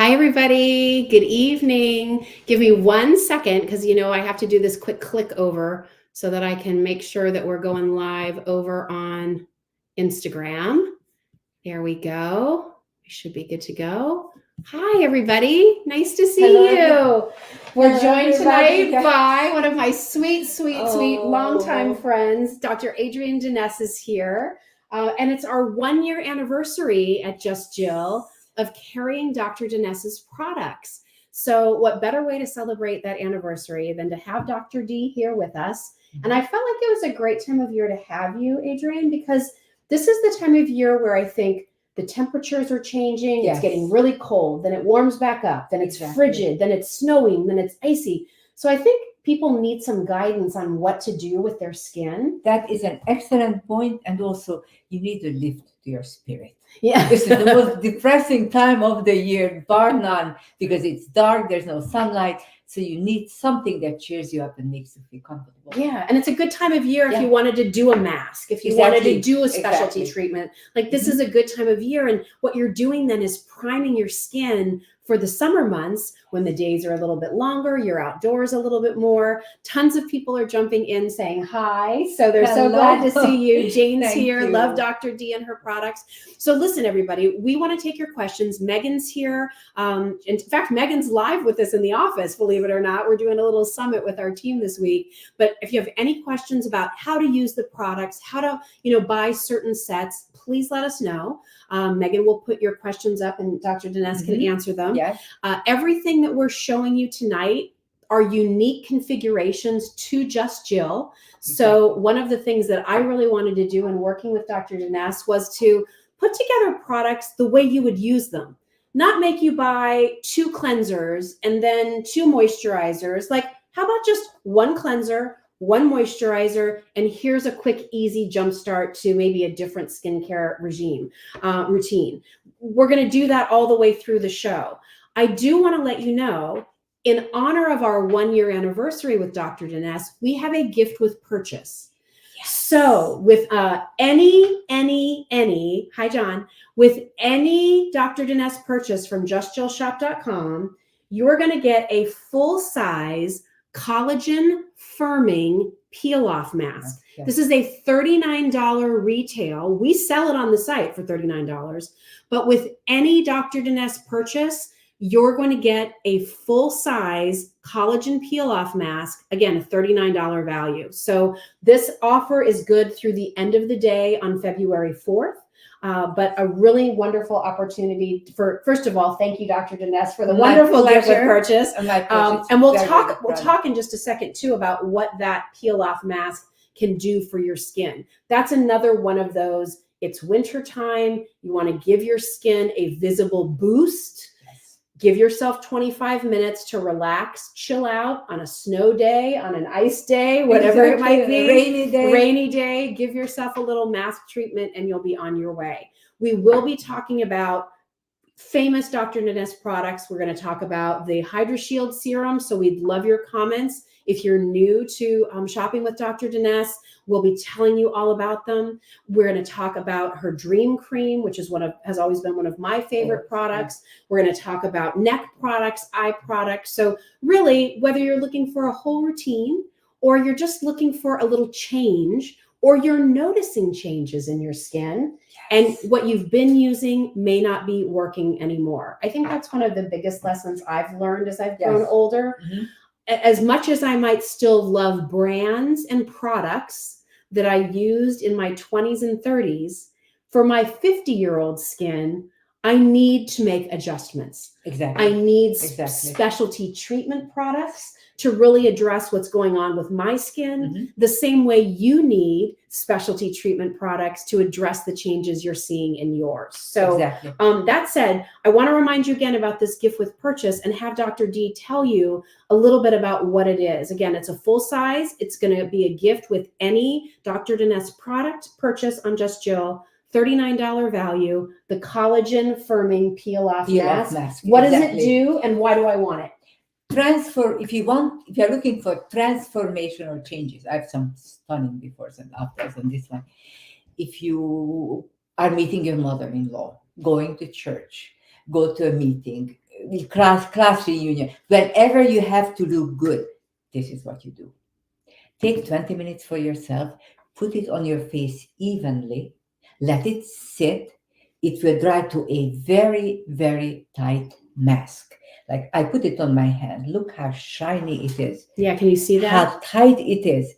Hi, everybody. Good evening. Give me 1 second because I have to do this quick click over so that I can make sure that we're going live over on Instagram. There we go. We should be good to go. Hi, everybody. Nice to see you. We're joined tonight by one of my sweet longtime friends. Dr. Adrienne Denese is here. And it's our 1-year anniversary at Just Jill of carrying Dr. Denese's products. So what better way to celebrate that anniversary than to have Dr. D here with us? And I felt like it was a great time of year to have you, Adrienne, because this is the time of year where I think the temperatures are changing. Yes. It's getting really cold, then it warms back up, then it's frigid, then it's snowing, then it's icy. So I think people need some guidance on what to do with their skin. That is an excellent point. And also you need to lift to your spirit. Yeah. This is the most depressing time of the year, bar none, because it's dark, there's no sunlight. So you need something that cheers you up and makes you feel comfortable. Yeah, and it's a good time of year if you wanted to do a mask, if you wanted to do a specialty treatment. Like this is a good time of year. And what you're doing then is priming your skin for the summer months when the days are a little bit longer, you're outdoors a little bit more. Tons of people are jumping in saying hi. So they're so glad to see you. Jane's here. Love Dr. D and her products. So listen, everybody, we want to take your questions. Megan's here. In fact, Megan's live with us in the office, believe it or not. We're doing a little summit with our team this week. But if you have any questions about how to use the products, how to buy certain sets, please let us know. Megan will put your questions up and Dr. Denese can answer them. Yes. Everything that we're showing you tonight are unique configurations to Just Jill. So one of the things that I really wanted to do in working with Dr. Denese was to put together products the way you would use them. Not make you buy 2 cleansers and then 2 moisturizers. Like, how about just 1 cleanser, 1 moisturizer, and here's a quick, easy jump start to maybe a different skincare routine. We're going to do that all the way through the show. I do want to let you know, in honor of our 1-year anniversary with Dr. Denese, we have a gift with purchase. Yes. So with any, hi John, with any Dr. Denese purchase from justjillshop.com, you're going to get a full-size collagen firming peel-off mask. Okay. This is a $39 retail. We sell it on the site for $39, but with any Dr. Denese purchase, you're going to get a full-size collagen peel-off mask, again, a $39 value. So this offer is good through the end of the day on February 4th. But a really wonderful opportunity for, first of all, thank you, Dr. Denese, for the wonderful gift with purchase. And we'll talk in just a second too about what that peel-off mask can do for your skin. That's another one of those. It's wintertime. You want to give your skin a visible boost. Give yourself 25 minutes to relax, chill out on a snow day, on an ice day, whatever it might be. Rainy day. Give yourself a little mask treatment and you'll be on your way. We will be talking about famous Dr. Denese products. We're going to talk about the Hydra Shield serum. So we'd love your comments. If you're new to shopping with Dr. Denese, we'll be telling you all about them. We're going to talk about her Dream Cream, which is has always been one of my favorite products. We're going to talk about neck products, eye products. So really, whether you're looking for a whole routine or you're just looking for a little change, or you're noticing changes in your skin and what you've been using may not be working anymore. I think that's one of the biggest lessons I've learned as I've grown older. As much as I might still love brands and products that I used in my 20s and 30s, for my 50-year-old skin, I need to make adjustments. I need specialty treatment products to really address what's going on with my skin, the same way you need specialty treatment products to address the changes you're seeing in yours. So that said, I want to remind you again about this gift with purchase and have Dr. D tell you a little bit about what it is. Again, it's a full size. It's going to be a gift with any Dr. Denese product purchase on Just Jill. $39 value, the collagen firming peel-off mask. What does it do and why do I want it? If you're looking for transformational changes, I have some stunning befores and afters on this one. If you are meeting your mother-in-law, going to church, go to a meeting, class reunion. Whenever you have to look good, this is what you do. Take 20 minutes for yourself, put it on your face evenly, let it sit. It will dry to a very, very tight mask. Like I put it on my hand. Look how shiny it is. Yeah, can you see that? How tight it is.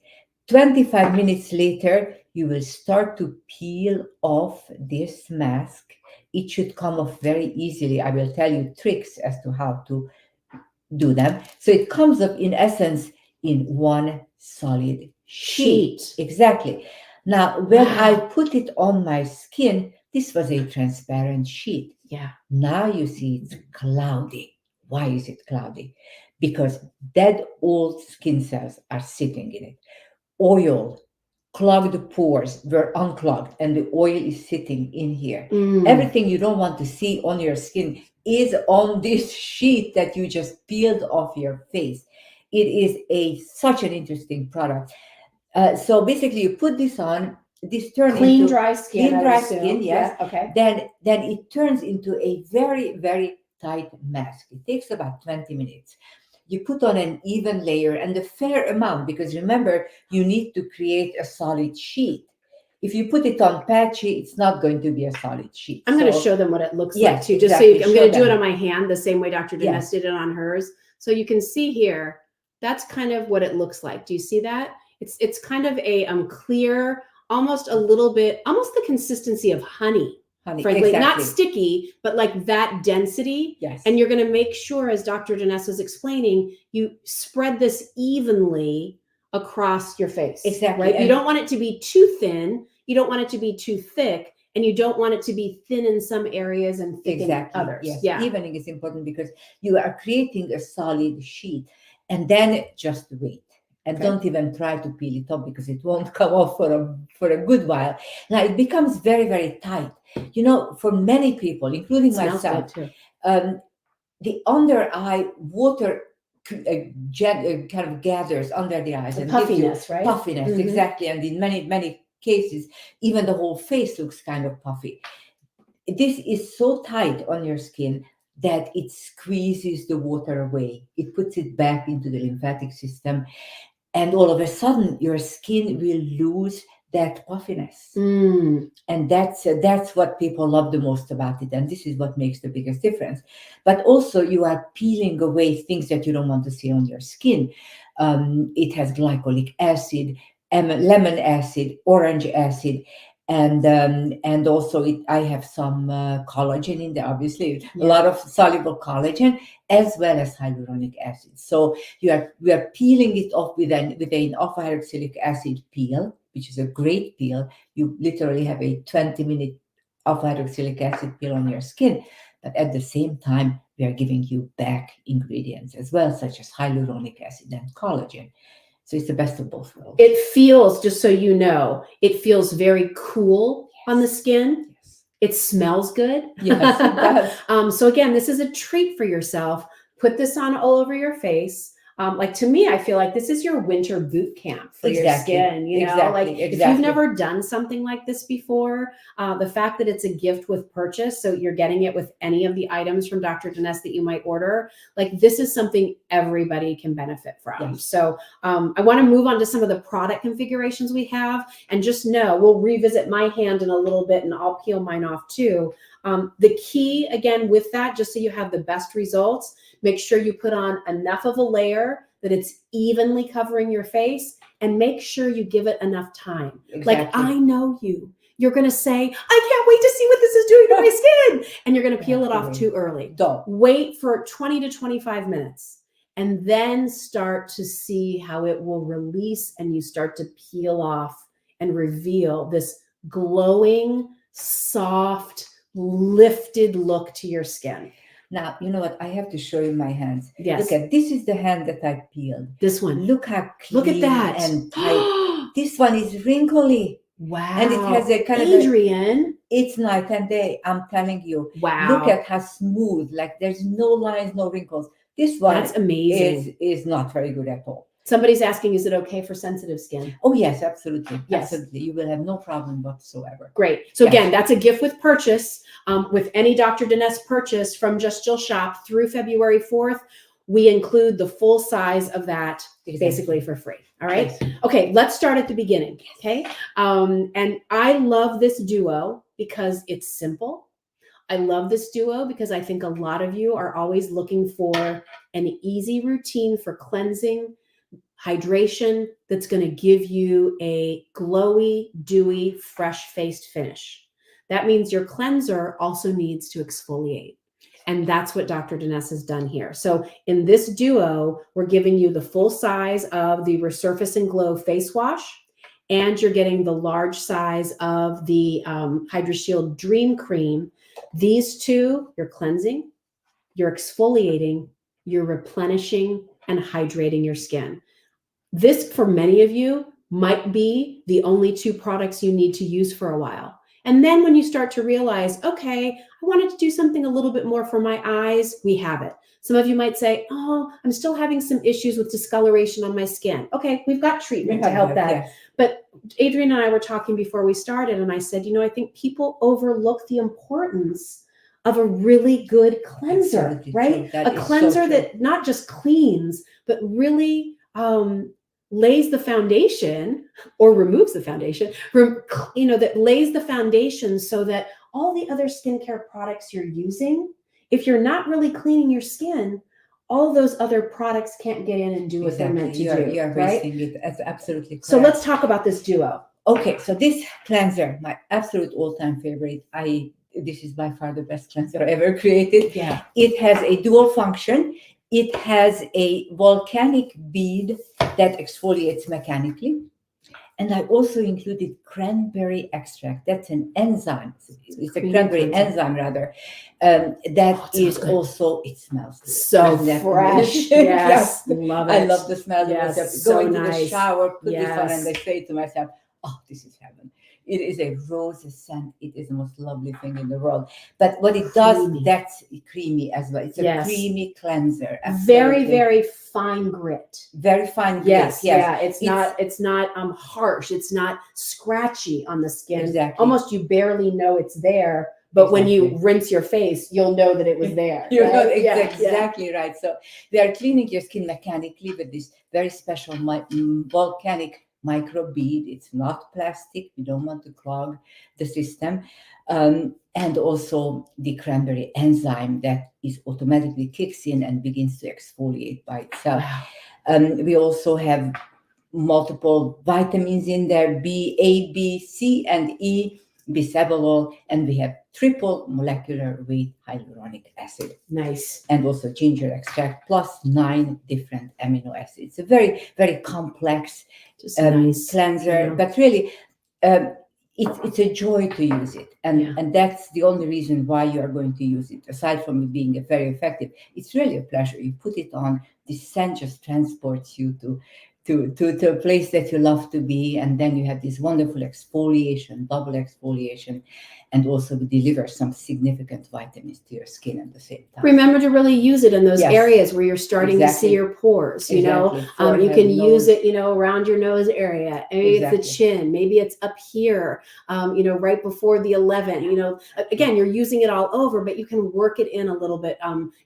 25 minutes later, you will start to peel off this mask. It should come off very easily. I will tell you tricks as to how to do them. So it comes up in essence in one solid sheet. Exactly. Now, when I put it on my skin, this was a transparent sheet. Yeah. Now you see it's cloudy. Why is it cloudy? Because dead old skin cells are sitting in it. Oil, clogged pores were unclogged, and the oil is sitting in here. Everything you don't want to see on your skin is on this sheet that you just peeled off your face. It is such an interesting product. So basically, you put this on. This turns Clean, into dry skin. clean, I dry assume. skin. Yes. Yeah, okay. Then it turns into a very, very tight mask. It takes about 20 minutes. You put on an even layer and a fair amount, because remember, you need to create a solid sheet. If you put it on patchy, it's not going to be a solid sheet. I'm going to show them what it looks like Yes, too. Just exactly. so I'm going to do Show it them. on my hand the same way Dr. Denese Yes. did it on hers. So you can see here, that's kind of what it looks like. Do you see that? It's kind of a clear, almost a little bit, almost the consistency of honey. Frankly, exactly. not sticky, but like that density. Yes. And you're going to make sure, as Dr. Denese was explaining, you spread this evenly across your face. Exactly. Right? And you don't want it to be too thin. You don't want it to be too thick. And you don't want it to be thin in some areas and thick in others. Yes. Yeah. Evening is important because you are creating a solid sheet. And then just wait. And don't even try to peel it off, because it won't come off for a good while. Now it becomes very, very tight. You know, for many people, including myself, the under eye water kind of gathers under the eyes, and puffiness, right? Puffiness, exactly. And in many cases, even the whole face looks kind of puffy. This is so tight on your skin that it squeezes the water away. It puts it back into the lymphatic system. And all of a sudden, your skin will lose that puffiness. And that's what people love the most about it. And this is what makes the biggest difference. But also, you are peeling away things that you don't want to see on your skin. It has glycolic acid, lemon acid, orange acid. And also I have some collagen in there, obviously, a lot of soluble collagen, as well as hyaluronic acid. So we are peeling it off with an alpha-hydroxylic acid peel, which is a great peel. You literally have a 20-minute alpha-hydroxylic acid peel on your skin. But at the same time, we are giving you back ingredients as well, such as hyaluronic acid and collagen. So it's the best of both worlds. It feels, just so you know, it feels very cool on the skin. Yes. It smells good. Yes, it does. So again, this is a treat for yourself. Put this on all over your face. Like to me, I feel like this is your winter boot camp for your skin. You know, if you've never done something like this before, the fact that it's a gift with purchase, so you're getting it with any of the items from Dr. Denese that you might order, like this is something everybody can benefit from. Yes. So I want to move on to some of the product configurations we have, and just know we'll revisit my hand in a little bit, and I'll peel mine off too. The key, again, with that, just so you have the best results, make sure you put on enough of a layer that it's evenly covering your face, and make sure you give it enough time. Like, I know you're going to say, I can't wait to see what this is doing to my skin. And you're going to peel it off too early. Don't. Wait for 20 to 25 minutes and then start to see how it will release, and you start to peel off and reveal this glowing, soft, lifted look to your skin. Now, you know what? I have to show you my hands. Yes. Look at this is the hand that I peeled. This one. Look how clean. Look at that. And tight. This one is wrinkly. Wow. And it has a kind Adrienne. It's night and day. I'm telling you. Wow. Look at how smooth. Like there's no lines, no wrinkles. This one That's amazing. is not very good at all. Somebody's asking, is it okay for sensitive skin? Oh, yes, absolutely. Yes. Absolutely. You will have no problem whatsoever. Great. So Yes. again, that's a gift with purchase. With any Dr. Denese purchase from Just Jill shop through February 4th, we include the full size of that basically for free. All right. Yes. Okay, let's start at the beginning. Okay. And I love this duo because it's simple. I love this duo because I think a lot of you are always looking for an easy routine for cleansing, hydration that's going to give you a glowy, dewy, fresh-faced finish. That means your cleanser also needs to exfoliate. And that's what Dr. Denese has done here. So in this duo, we're giving you the full size of the Resurface and Glow face wash, and you're getting the large size of the Hydra Shield Dream Cream. These two, you're cleansing, you're exfoliating, you're replenishing, and hydrating your skin. This, for many of you, might be the only two products you need to use for a while. And then when you start to realize, okay, I wanted to do something a little bit more for my eyes, we have it. Some of you might say, oh, I'm still having some issues with discoloration on my skin. Okay, we've got treatment to help that. Yes. But Adrienne and I were talking before we started, and I said, I think people overlook the importance of a really good cleanser, Absolutely right? true. A cleanser that not just cleans, but really lays the foundation or removes the foundation, that lays the foundation so that all the other skincare products you're using, if you're not really cleaning your skin, all those other products can't get in and do what they're meant to do. You're right? raising it. That's absolutely correct. So let's talk about this duo. Okay, so this cleanser, my absolute all-time favorite. This is by far the best cleanser ever created. Yeah. It has a dual function. It has a volcanic bead that exfoliates mechanically. And I also included cranberry extract. That's an enzyme. It's a cranberry enzyme, rather. That is also, it smells good. So fresh. Yes. Love it. I love the smell. Yes, Go so into nice. the shower, put this on, Yes. and I say to myself, oh, this is heaven. It is a rose scent. It is the most lovely thing in the world. But what it does, that's creamy as well. It's a creamy cleanser. Absolutely. Very, very fine grit. Very fine grit. Yes. Yes. Yeah. It's not harsh. It's not scratchy on the skin. Exactly. Almost you barely know it's there. But when you rinse your face, you'll know that it was there. You're right? exactly right. So they are cleaning your skin mechanically with this very special volcanic micro bead. It's not plastic. We don't want to clog the system. And also the cranberry enzyme that is automatically kicks in and begins to exfoliate by itself. Wow. We also have multiple vitamins in there, A, B, C, and E, bisabolol, and we have triple molecular weight hyaluronic acid. Nice. And also ginger extract plus 9 different amino acids. It's a very, very complex cleanser, but really it's a joy to use it. And that's the only reason why you are going to use it, aside from it being very effective. It's really a pleasure. You put it on, the scent just transports you to a place that you love to be, and then you have this wonderful exfoliation, double exfoliation, and also deliver some significant vitamins to your skin at the same time. Remember to really use it in those areas where you're starting to see your pores. You can use it, around your nose area. Maybe it's the chin. Maybe it's up here. Right before the 11. Again, you're using it all over, but you can work it in a little bit,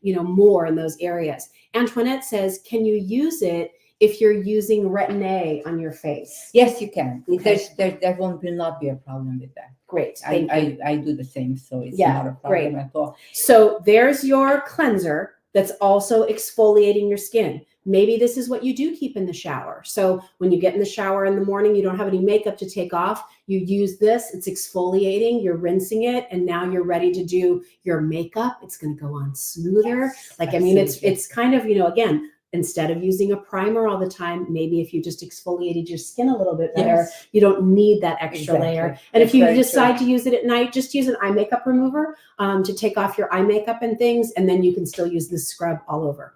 more in those areas. Antoinette says, can you use it if you're using Retin-A on your face? Yes, you can. Okay. There will not be a problem with that. Great. I do the same, so it's not a problem at all. So there's your cleanser that's also exfoliating your skin. Maybe this is what you do keep in the shower. So when you get in the shower in the morning, you don't have any makeup to take off. You use this, it's exfoliating, you're rinsing it, and now you're ready to do your makeup. It's going to go on smoother. It's kind of, again, instead of using a primer all the time, maybe if you just exfoliated your skin a little bit better, you don't need that extra layer. And if you decide to use it at night, just use an eye makeup remover to take off your eye makeup and things, and then you can still use this scrub all over.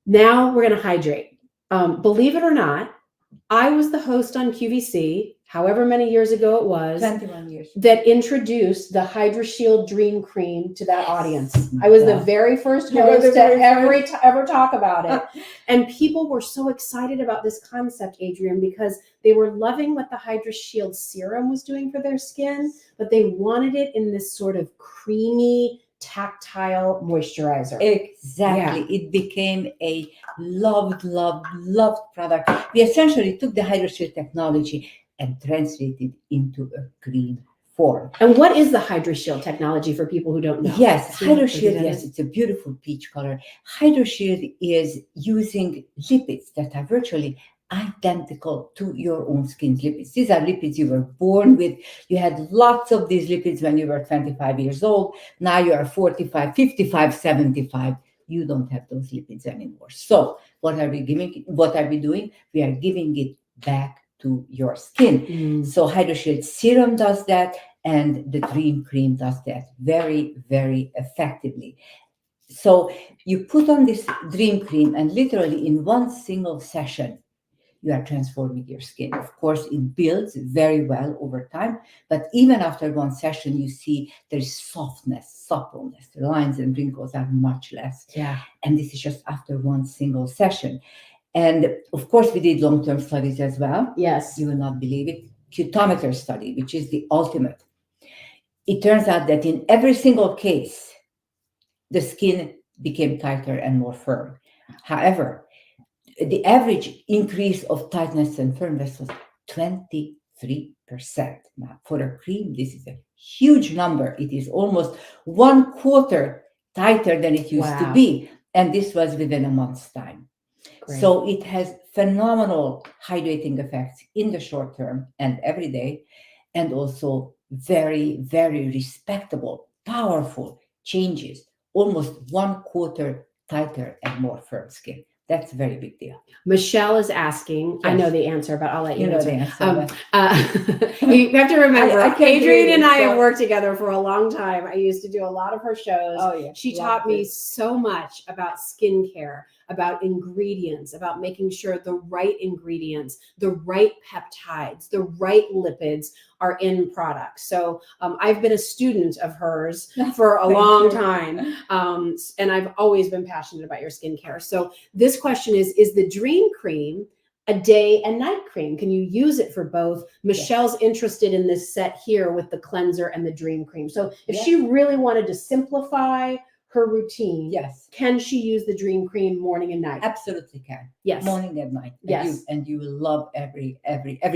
Now we're going to hydrate. Believe it or not, I was the host on QVC however many years ago it was, 21 years. that introduced the Hydra Shield Dream Cream to that Yes. audience. I was the Yeah. very first You were host the to very ever talk about it. And people were so excited about this concept, Adrienne, because they were loving what the Hydra Shield serum was doing for their skin, but they wanted it in this sort of creamy, tactile moisturizer. Exactly. It became a loved product. We essentially took the Hydra Shield technology and translated into a cream form. And what is the Hydra Shield technology for people who don't know? Yes, See Hydra how Shield, pretty that yes, is? it's a beautiful peach color. Hydra Shield is using lipids that are virtually identical to your own skin's lipids. These are lipids you were born with. You had lots of these lipids when you were 25 years old. Now you are 45, 55, 75. You don't have those lipids anymore. So what are we giving? What are we doing? We are giving it back to your skin. So Hydra Shield serum does that, and the Dream Cream does that very, very effectively. So you put on this Dream Cream, and literally in one single session, you are transforming your skin. Of course, it builds very well over time, but even after one session, you see there's softness, suppleness. The lines and wrinkles are much less. Yeah. And this is just after one single session. And of course, we did long-term studies as well. Yes. You will not believe it. Cutometer study, which is the ultimate. It turns out that in every single case, the skin became tighter and more firm. However, the average increase of tightness and firmness was 23%. Now, for a cream, this is a huge number. It is almost 1/4 tighter than it used to be. And this was within a month's time. Great. So it has phenomenal hydrating effects in the short term and every day, and also very, very respectable, powerful changes, almost 1/4 tighter and more firm skin. That's a very big deal. Michelle is asking, I know Yes. the answer, but I'll let you You know answer. the answer. You have to remember, I can't Adrienne believe and it, I have so- worked together for a long time. I used to do a lot of her shows. Oh, yeah. She Love taught me this. so much about skincare, about ingredients, about making sure the right ingredients, the right peptides, the right lipids are in products. So I've been a student of hers for a Thank long you. time. And I've always been passionate about your skincare. So this question is the Dream Cream a day and night cream? Can you use it for both? Michelle's interested in this set here with the cleanser and the Dream Cream. So if Yes. she really wanted to simplify her routine, Yes, can she use the Dream Cream morning and night? absolutely can. Yes. Morning and night. And Yes. you will love every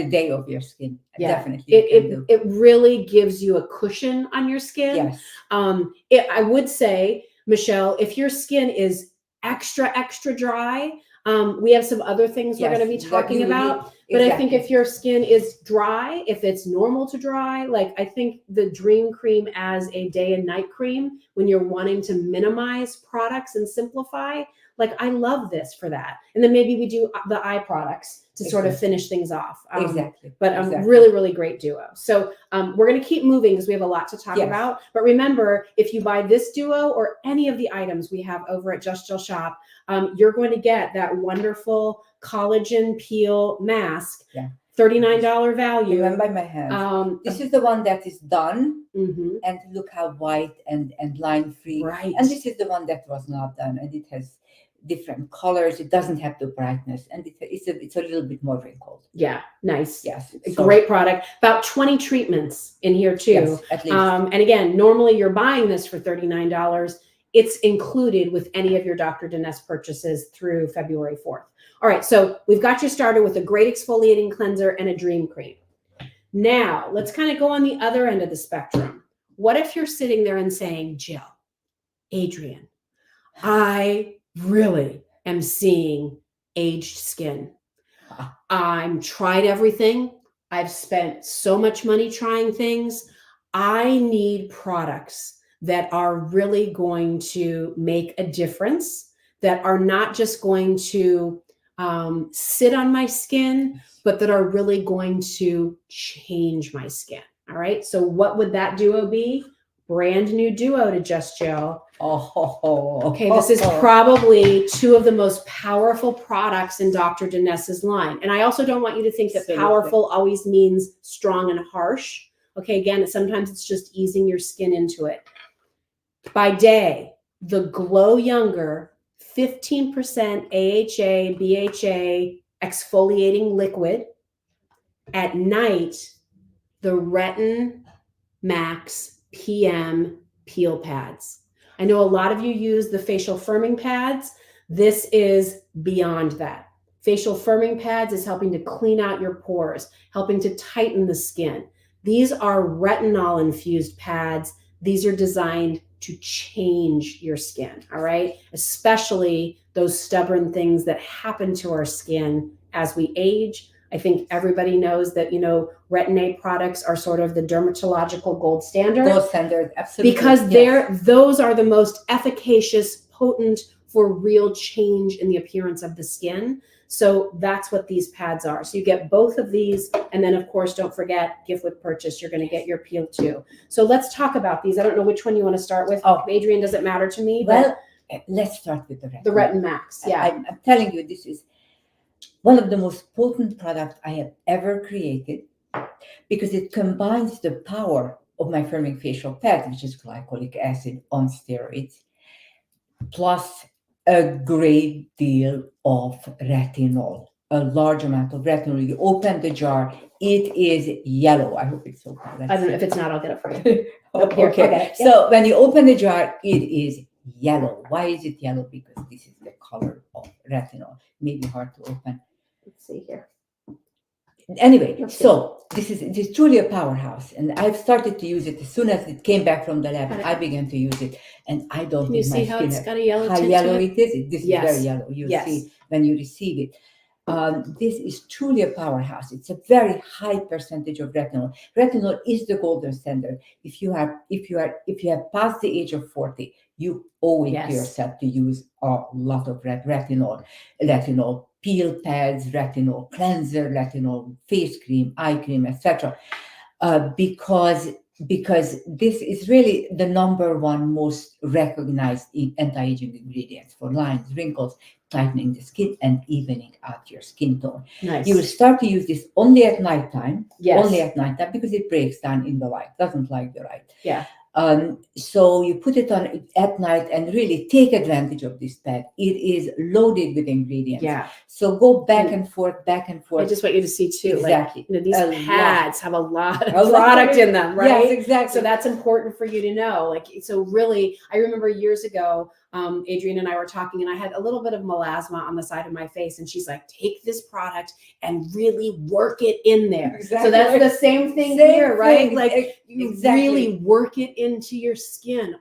day of your skin. Yeah. Definitely. you can do. It really gives you a cushion on your skin. Yes. I would say, Michelle, if your skin is extra dry, we have some other things we're going to be Yes, that talking you about. need- But I think exactly. if your skin is dry, if it's normal to dry, like I think the Dream Cream as a day and night cream, when you're wanting to minimize products and simplify, like I love this for that. And then maybe we do the eye products to sort of Exactly. finish things off. Exactly. But Exactly. really great duo. So we're going to keep moving because we have a lot to talk Yes. about. But remember, if you buy this duo or any of the items we have over at Just Jill Shop, you're going to get that wonderful collagen peel mask. Yeah. $39 value. Even by my hands. This is the one that is done, mhm. and look how white and line free. Right. And this is the one that was not done, and it has different colors. It doesn't have the brightness, and it's a little bit more wrinkled. Yeah, nice. Yes. A great product. About 20 treatments in here too. Yes, at least. And again, normally you're buying this for $39. It's included with any of your Dr. Denese purchases through February 4th. All right, so we've got you started with a great exfoliating cleanser and a Dream Cream. Now, let's kind of go on the other end of the spectrum. What if you're sitting there and saying, Jill, Adrienne, I really am seeing aged skin. I'm tried everything. I've spent so much money trying things. I need products that are really going to make a difference, that are not just going to sit on my skin, but that are really going to change my skin. All right. So what would that duo be? Brand new duo to Just Jill. Okay, this is probably two of the most powerful products in Dr. Denese's line. And I also don't want you to think that Absolutely. powerful always means strong and harsh. Okay, again, sometimes it's just easing your skin into it. By day, the Glow Younger 15% AHA, BHA exfoliating liquid. At night, the Retin Max PM peel pads. I know a lot of you use the facial firming pads. This is beyond that. Facial firming pads is helping to clean out your pores, helping to tighten the skin. These are retinol infused pads. These are designed to change your skin, all right? Especially those stubborn things that happen to our skin as we age. I think everybody knows that, Retin-A products are sort of the dermatological gold standard. Gold standard, absolutely. Because those are the most efficacious, potent for real change in the appearance of the skin. So that's what these pads are. So you get both of these. And then, of course, don't forget, gift with purchase, you're going to get your peel too. So let's talk about these. I don't know which one you want to start with. Oh, Adrienne, doesn't matter to me. Well, let's start with the Retin. The Retin Max, yeah. I'm telling you, this is one of the most potent products I have ever created because it combines the power of my firming facial pad, which is glycolic acid on steroids, plus a great deal of retinol, a large amount of retinol. You open the jar, it is yellow. I hope it's okay. I don't know. If it's not, I'll get it for you. Okay. Okay. So when you open the jar, it is yellow. Why is it yellow? Because this is the color of retinol. Maybe hard to open. Let's see here. Anyway, so this is truly a powerhouse, and I've started to use it as soon as it came back from the lab. I began to use it, and I don't Can you think my see how skin it's got a yellow how tint yellow to it? it is. This Yes. is very yellow. You Yes. see when you receive it. This is truly a powerhouse. It's a very high percentage of retinol. Retinol is the golden standard. If you have passed the age of 40, you owe it to yourself to use a lot of retinol peel pads, retinol cleanser, retinol face cream, eye cream, etc. Because this is really the number one most recognized anti-aging ingredients for lines, wrinkles, tightening the skin, and evening out your skin tone. Nice. You will start to use this only at nighttime. Yes. Only at nighttime because it breaks down in the light, doesn't like the light. Yeah. So you put it on at night and really take advantage of this pad. It is loaded with ingredients. Yeah. So go back and forth, back and forth. I just want you to see too. Exactly. Like, these pads have a lot of product in them, right? Yes, exactly. So that's important for you to know. Like, so really, I remember years ago, Adrienne and I were talking, and I had a little bit of melasma on the side of my face, and she's like, "Take this product and really work it in there." Exactly. So that's the same thing here, right? Like, you really work it into your skin.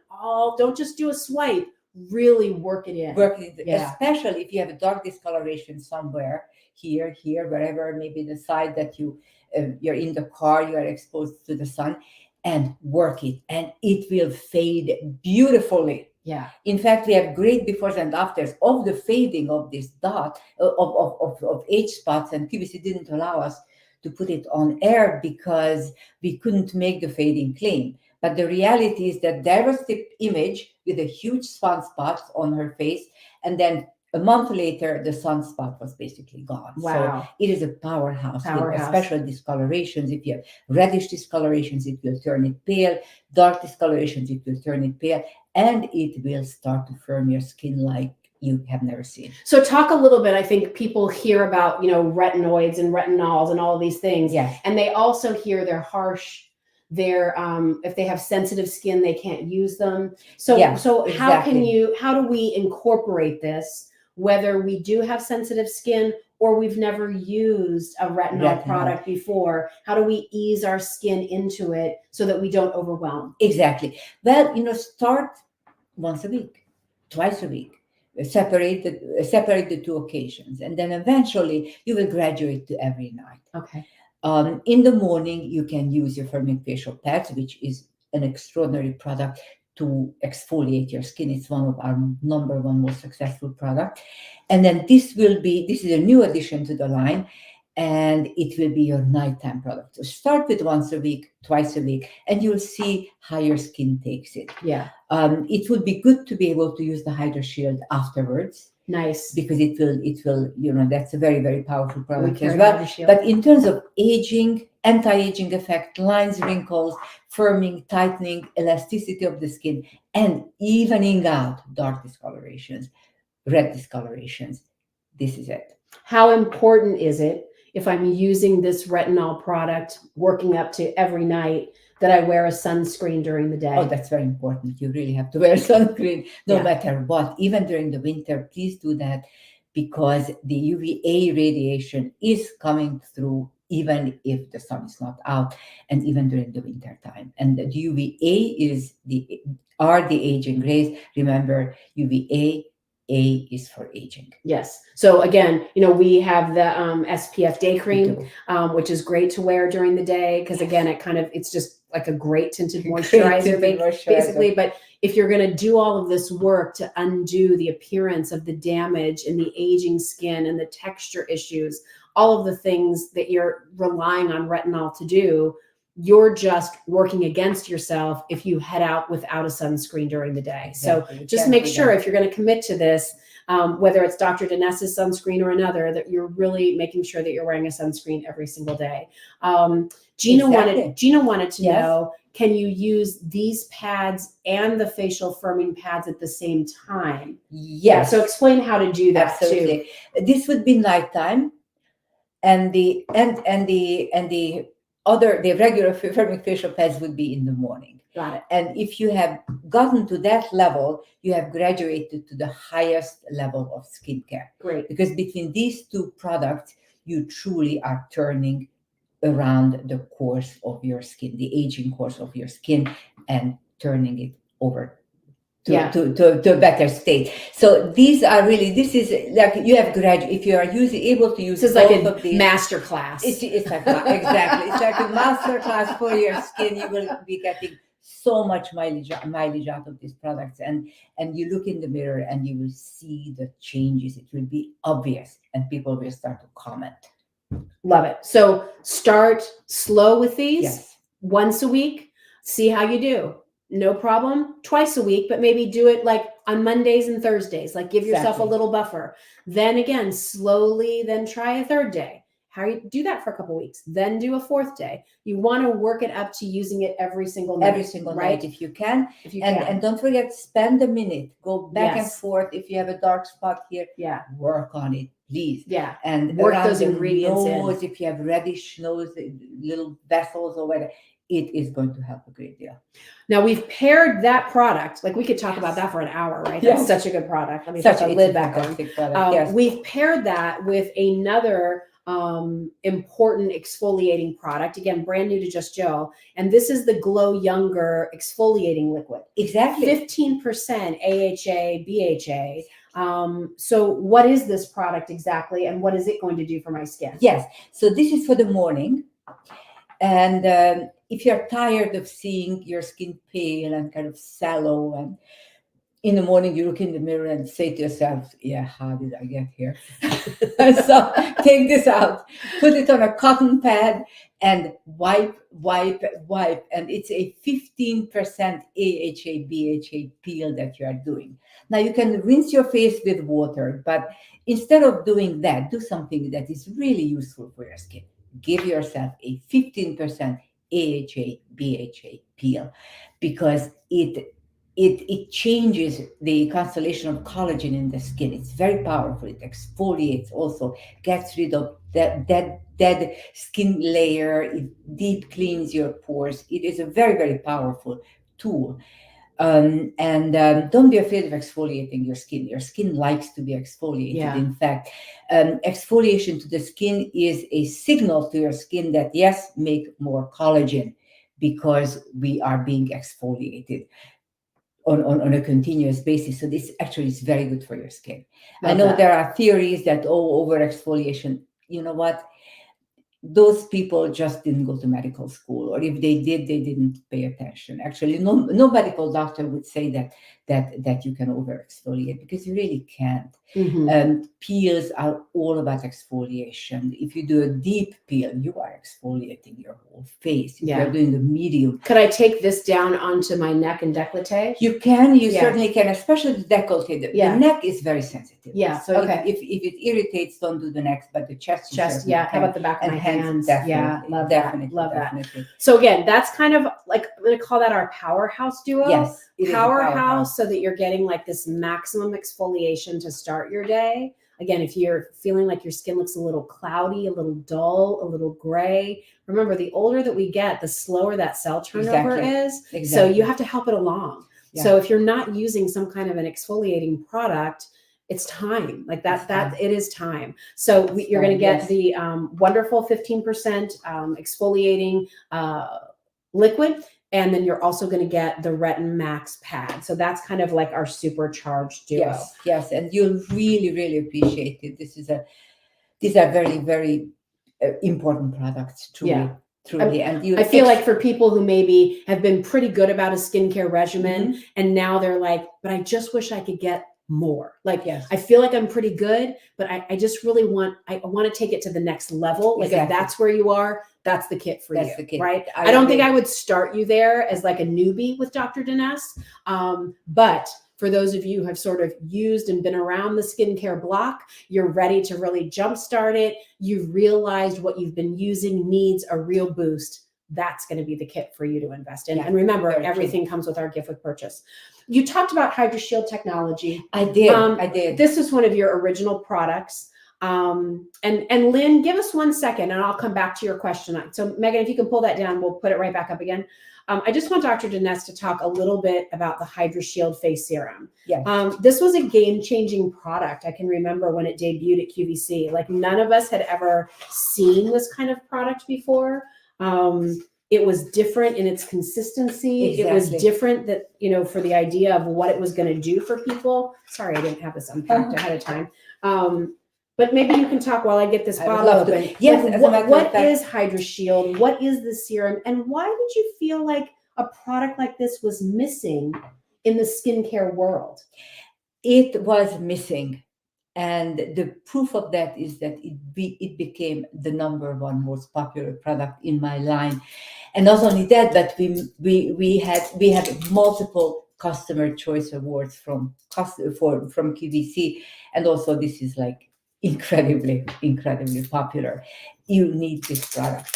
Don't just do a swipe. Really work it in. Especially if you have a dark discoloration somewhere, here, wherever, maybe the side that you're in the car, you are exposed to the sun, and work it, and it will fade beautifully. Yeah. In fact, we have great befores and afters of the fading of this dot of age spots, and PVC didn't allow us to put it on air because we couldn't make the fading claim. But the reality is that there was the image with a huge sunspot on her face, and then a month later, the sunspot was basically gone. Wow. So it is a powerhouse. Especially discolorations. If you have reddish discolorations, it will turn it pale. Dark discolorations, it will turn it pale. And it will start to firm your skin like you have never seen. So talk a little bit. I think people hear about, retinoids and retinols and all of these things. Yes. And they also hear they're harsh. If they have sensitive skin, they can't use them. So exactly. How do we incorporate this, whether we do have sensitive skin or we've never used a retinol product before? How do we ease our skin into it so that we don't overwhelm? Exactly. Well, start once a week, twice a week. Separate the two occasions, and then eventually you will graduate to every night. Okay. In the morning, you can use your firming facial pads, which is an extraordinary product to exfoliate your skin. It's one of our number one most successful products. And then this is a new addition to the line. and it will be your nighttime product. So start with once a week, twice a week, and you'll see how your skin takes it. Yeah. It would be good to be able to use the Hydra Shield afterwards, Nice. because it will, that's a very, very powerful We product as carry well. Hydra Shield. But in terms of aging, anti-aging effect, lines, wrinkles, firming, tightening, elasticity of the skin, and evening out dark discolorations, red discolorations, this is it. How important is it if I'm using this retinol product working up to every night that I wear a sunscreen during the day? Oh, that's very important. You really have to wear sunscreen no Yeah. matter what. Even during the winter, please do that, because the UVA radiation is coming through even if the sun is not out, and even during the winter time. And the UVA are the aging rays. Remember, UVA A is for aging. Yes. So again, we have the SPF day cream, which is great to wear during the day, because again, it's just like a great tinted moisturizer, basically. But if you're going to do all of this work to undo the appearance of the damage and the aging skin and the texture issues, all of the things that you're relying on retinol to do, you're just working against yourself if you head out without a sunscreen during the day. Exactly. So just make sure, if you're going to commit to this, whether it's Dr. Denese's sunscreen or another, that you're really making sure that you're wearing a sunscreen every single day. Gina wanted to know, can you use these pads and the facial firming pads at the same time? Yes. So explain how to do that. Absolutely. This would be nighttime, and the regular firming facial pads would be in the morning. Got it. And if you have gotten to that level, you have graduated to the highest level of skincare. Great. Because between these two products, you truly are turning around the course of your skin, the aging course of your skin, and turning it over to a better state. So this is like you have if you are able to use, this is like a master class. It's like exactly. It's like a master class for your skin. You will be getting so much mileage out of these products, and you look in the mirror and you will see the changes. It will be obvious, and people will start to comment. Love it. So start slow with these. Yes. Once a week, see how you do. No problem. Twice a week, but maybe do it like on Mondays and Thursdays, like give yourself a little buffer. Then again, slowly, then try a third day. How you do that for a couple of weeks, then do a fourth day. You want to work it up to using it every single night. Every single night, if you can. And don't forget, spend a minute, go back and forth. If you have a dark spot here, work on it, please. Yeah. And work those ingredients nose, if you have reddish nose, little vessels or whatever, it is going to help a great deal. Now we've paired that product, like we could talk about that for an hour, right? That's such a good product. Let me put the lid back on. We've paired that with another important exfoliating product, again, brand new to Just Jill, and this is the Glow Younger exfoliating liquid. Exactly. 15% AHA, BHA. So what is this product exactly, and what is it going to do for my skin? Yes, so this is for the morning, and if you're tired of seeing your skin pale and kind of sallow, and in the morning you look in the mirror and say to yourself, how did I get here? So take this out, put it on a cotton pad and wipe. And it's a 15% AHA, BHA peel that you are doing. Now you can rinse your face with water, but instead of doing that, do something that is really useful for your skin. Give yourself a 15% AHA, BHA peel, because it changes the constellation of collagen in the skin. It's very powerful. It exfoliates also, gets rid of that dead skin layer. It deep cleans your pores. It is a very, very powerful tool. And don't be afraid of exfoliating your skin. Your skin likes to be exfoliated. Yeah. In fact, exfoliation to the skin is a signal to your skin that, yes, make more collagen, because we are being exfoliated on a continuous basis. So this actually is very good for your skin. I know there are theories that, over exfoliation, you know what? Those people just didn't go to medical school, or if they did, they didn't pay attention. Actually, no medical doctor would say that that you can over exfoliate, because you really can't. Mhm. Peels are all about exfoliation. If you do a deep peel, you are exfoliating your whole face. If Yeah. you're doing a medium, Could I take this down onto my neck and décolleté? you can, you Yeah. certainly can, especially the décolleté. The Yeah. neck is very sensitive. Yeah, So okay. if it irritates, don't do the neck, but the chest, you Chest, certainly yeah. How can. about the back of And my hands, hands? definitely, Yeah, love definitely, that. Love that. definitely. So again, that's kind of like, I'm going to call that our powerhouse duo. Yes, it is a Powerhouse, so that you're getting like this maximum exfoliation to start your day. Again, if you're feeling like your skin looks a little cloudy, a little dull, a little gray, remember, the older that we get, the slower that cell turnover Exactly. is. So Exactly. you have to help it along. Yeah. So if you're not using some kind of an exfoliating product, it's time. Like that, It's time. it is time. So you're going to get Yes. the wonderful 15% exfoliating liquid. And then you're also going to get the Retin Max pad. So that's kind of like our supercharged duo. Yes, yes, and you'll really, really appreciate it. These are very, very important products, truly, Yeah. truly. And I feel like for people who maybe have been pretty good about a skincare regimen, and now they're like, but I just wish I could get more. Like, Yes. I feel like I'm pretty good, but I just really want to take it to the next level. Like, Exactly. if that's where you are, that's the kit for That's you, the kit. right? I I don't agree. think I would start you there as like a newbie with Dr. Denese. But for those of you who have sort of used and been around the skincare block, you're ready to really jumpstart it. You've realized what you've been using needs a real boost. That's going to be the kit for you to invest in. Yeah, and remember, very everything comes with our gift with purchase. You talked about Hydra Shield technology. I did. I did. This is one of your original products. And Lynn, give us 1 second and I'll come back to your question. So Megan, if you can pull that down, we'll put it right back up again. I just want Dr. Denese to talk a little bit about the Hydra Shield Face Serum. Yes. This was a game-changing product. I can remember when it debuted at QVC. Like, none of us had ever seen this kind of product before. It was different in its consistency. Exactly. It was different that, for the idea of what it was going to do for people. Sorry, I didn't have this unpacked ahead of time. But maybe you can talk while I get this bottle open. Yes, like, what is Hydra Shield? What is the serum? And why did you feel like a product like this was missing in the skincare world? It was missing. And the proof of that is that it became the #1 most popular product in my line. And not only that, but we had multiple customer choice awards from QVC. And also, this is like incredibly popular. You need this product.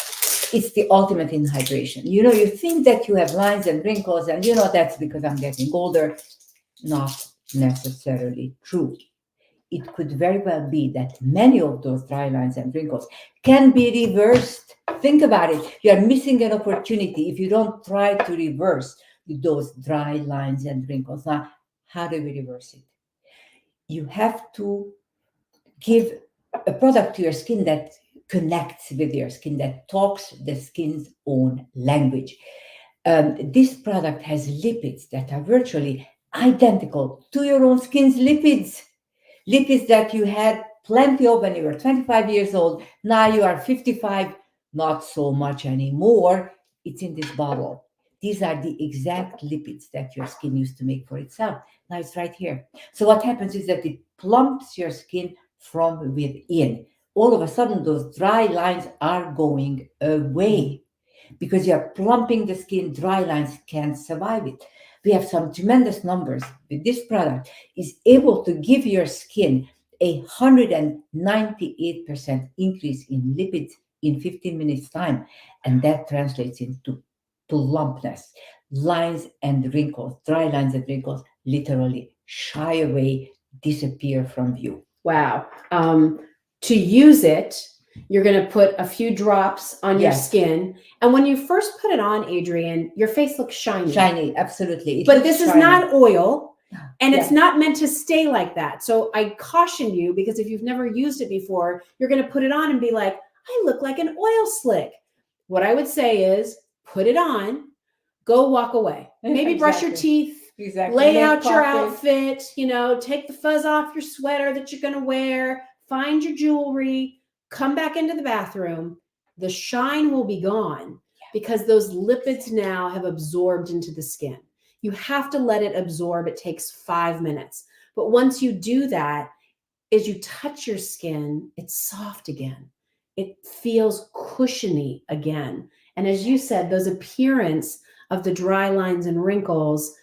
It's the ultimate in hydration. You think that you have lines and wrinkles, and that's because I'm getting older. Not necessarily true. It could very well be that many of those dry lines and wrinkles can be reversed. Think about it. You are missing an opportunity if you don't try to reverse those dry lines and wrinkles. Now, how do we reverse it? You have to give a product to your skin that connects with your skin, that talks the skin's own language. This product has lipids that are virtually identical to your own skin's lipids. Lipids that you had plenty of when you were 25 years old. Now you are 55, not so much anymore. It's in this bottle. These are the exact lipids that your skin used to make for itself. Now it's right here. So what happens is that it plumps your skin from within. All of a sudden, those dry lines are going away because you're plumping the skin. Dry lines can't survive it. We have some tremendous numbers. With this product is able to give your skin 198% increase in lipids in 15 minutes time. And that translates into plumpness. Lines and wrinkles, dry lines and wrinkles, literally shy away, disappear from view. Wow. To use it, you're going to put a few drops on your skin. And when you first put it on, Adrienne, your face looks shiny. Shiny, absolutely. But this is not oil, and it's not meant to stay like that. So I caution you, because if you've never used it before, you're going to put it on and be like, I look like an oil slick. What I would say is put it on, go walk away. Maybe brush your teeth. Exactly. Lay out your outfit, take the fuzz off your sweater that you're going to wear, find your jewelry, come back into the bathroom. The shine will be gone because those lipids now have absorbed into the skin. You have to let it absorb. It takes 5 minutes. But once you do that, as you touch your skin, it's soft again. It feels cushiony again. And as you said, those appearance of the dry lines and wrinkles,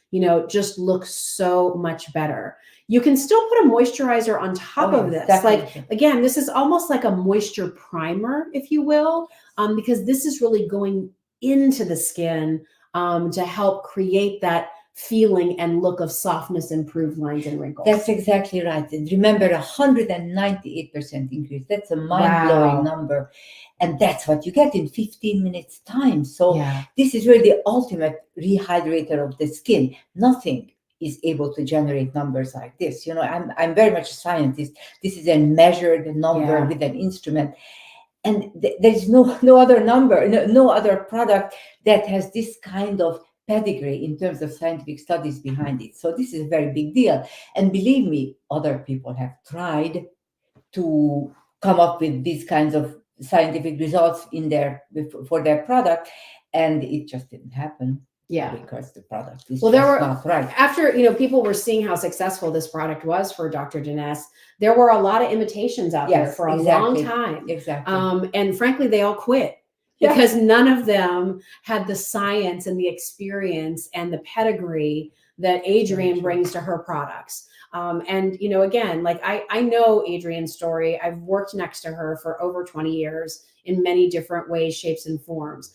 just look so much better. You can still put a moisturizer on top of this. Definitely. Like, again, this is almost like a moisture primer, if you will, because this is really going into the skin to help create that feeling and look of softness, improved lines and wrinkles. That's exactly right. And remember, 198% increase. That's a mind-blowing number. And that's what you get in 15 minutes time. So this is really the ultimate rehydrator of the skin. Nothing is able to generate numbers like this. I'm very much a scientist. This is a measured number with an instrument. And there's no other number, no other product that has this kind of pedigree in terms of scientific studies behind it. So this is a very big deal. And believe me, other people have tried to come up with these kinds of scientific results for their product, and it just didn't happen. Because the product is not right. After people were seeing how successful this product was for Dr. Denese, there were a lot of imitations out there for a long time. Exactly. And frankly, they all quit because none of them had the science and the experience and the pedigree that Adrienne brings to her products. And again, like I know Adrienne's story. I've worked next to her for over 20 years in many different ways, shapes, and forms.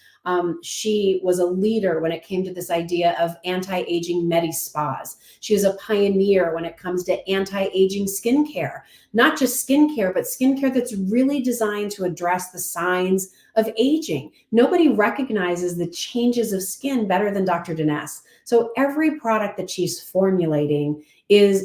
She was a leader when it came to this idea of anti-aging medi-spas. She was a pioneer when it comes to anti-aging skincare, not just skincare, but skincare that's really designed to address the signs of aging. Nobody recognizes the changes of skin better than Dr. Denese. So every product that she's formulating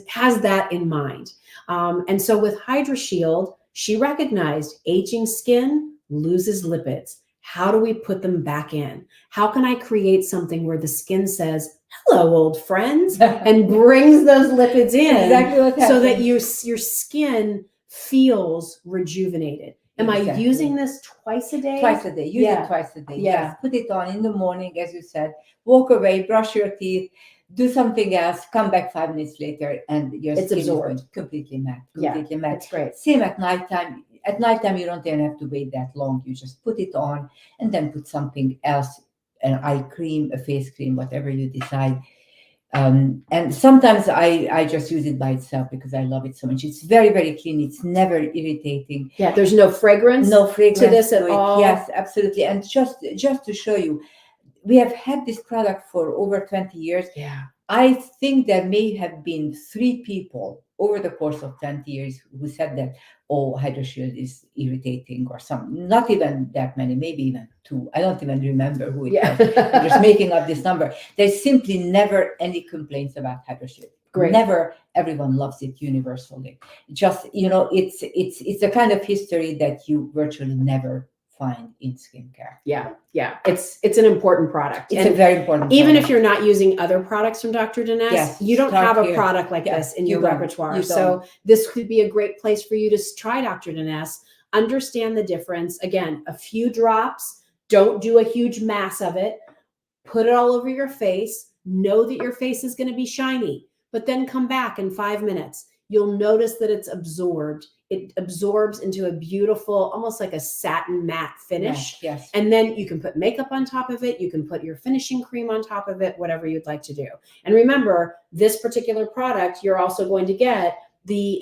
has that in mind. And so with Hydra Shield, she recognized aging skin loses lipids. How do we put them back in? How can I create something where the skin says, hello, old friends, and brings those lipids in exactly what so that your skin feels rejuvenated? Am I using this twice a day? Twice a day. Use it twice a day. Yes. Put it on in the morning, as you said. Walk away, brush your teeth, do something else, come back 5 minutes later, and your skin is completely matte. Completely matte. That's great. Same at nighttime. At nighttime, you don't even have to wait that long. You just put it on and then put something else, an eye cream, a face cream, whatever you decide. And sometimes I just use it by itself because I love it so much. It's very, very clean. It's never irritating. Yeah, there's no fragrance. No fragrance to this at all. Yes, absolutely. And just to show you, we have had this product for over 20 years. Yeah. I think there may have been 3 people over the course of 20 years who said that, oh, Hydra Shield is irritating or something. Not even that many, maybe even 2. I don't even remember who it was. I'm just making up this number. There's simply never any complaints about Hydra Shield. Great. Never. Everyone loves it universally. Just, it's a kind of history that you virtually never find in skincare. Yeah. It's an important product. It's a very important even product. if you're not using other products from Dr. Denese, you don't have a product like this in your repertoire. So this could be a great place for you to try Dr. Denese, understand the difference. Again, a few drops, don't do a huge mass of it, put it all over your face, know that your face is going to be shiny, but then come back in 5 minutes. You'll notice that it's absorbed. It absorbs into a beautiful, almost like a satin matte finish. Yes. And then you can put makeup on top of it. You can put your finishing cream on top of it, whatever you'd like to do. And remember, this particular product, you're also going to get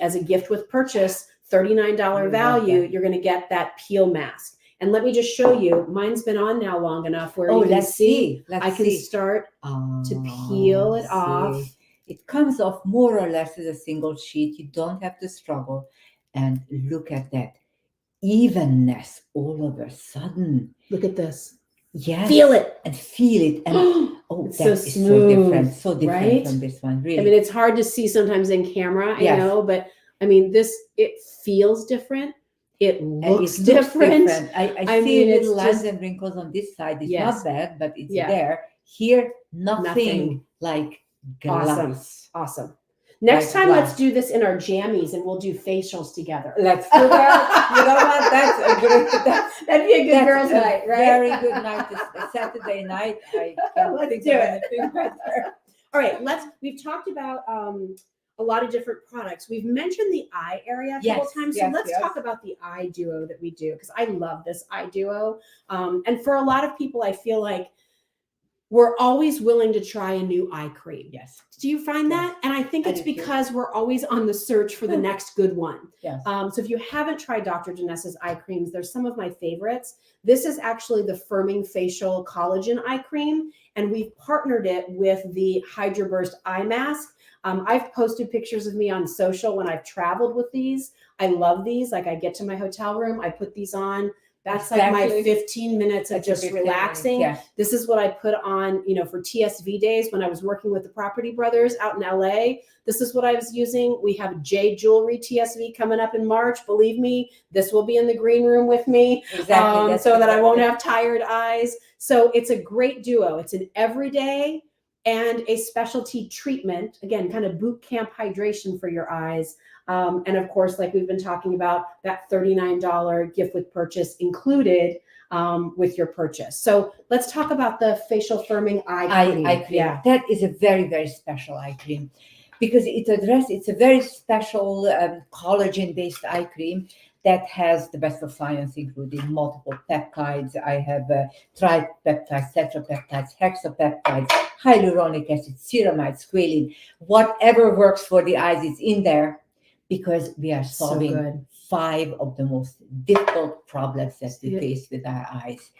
as a gift with purchase, $39 value. You're going to get that peel mask. And let me just show you, mine's been on now long enough where you can see. I can start to peel it off. It comes off more or less as a single sheet. You don't have to struggle. And look at that evenness all of a sudden. Look at this. Yes. Feel it. And feel it. And it's that so is smooth. So different right? from this one. Really. I mean, it's hard to see sometimes in camera, I know, but I mean, it feels different. It looks different. I see little lines and wrinkles on this side. It's not bad, but it's there. Here, nothing like glass. Awesome. Next time, let's do this in our jammies and we'll do facials together. Let's do that. You know what? That'd be a good girls' night, right? Very good night. It's a Saturday night. I can't think of anything better. All right, we've talked about a lot of different products. We've mentioned the eye area a couple times. So let's talk about the eye duo that we do, because I love this eye duo. And for a lot of people, I feel like we're always willing to try a new eye cream. Yes. Do you find that? And I think it's because we're always on the search for the next good one. Yes. So if you haven't tried Dr. Denese's eye creams, there's some of my favorites. This is actually the Firming Facial Collagen Eye Cream, and we've partnered it with the Hydra Burst Eye Mask. I've posted pictures of me on social when I've traveled with these. I love these. Like, I get to my hotel room, I put these on. That's like my 15 minutes of just relaxing. Yes. This is what I put on, for TSV days when I was working with the Property Brothers out in LA. This is what I was using. We have J Jewelry TSV coming up in March. Believe me, this will be in the green room with me. Exactly. So that I won't have tired eyes. So it's a great duo. It's an everyday and a specialty treatment. Again, kind of boot camp hydration for your eyes. And of course, like we've been talking about, that $39 gift with purchase included with your purchase. So let's talk about the facial firming eye cream. Eye cream. Yeah. That is a very, very special eye cream, because it's a very special collagen-based eye cream that has the best of science, including multiple peptides. I have tripeptides, tetrapeptides, hexapeptides, hyaluronic acid, ceramides, squalene. Whatever works for the eyes is in there, because we are solving 5 of the most difficult problems that we face with our eyes.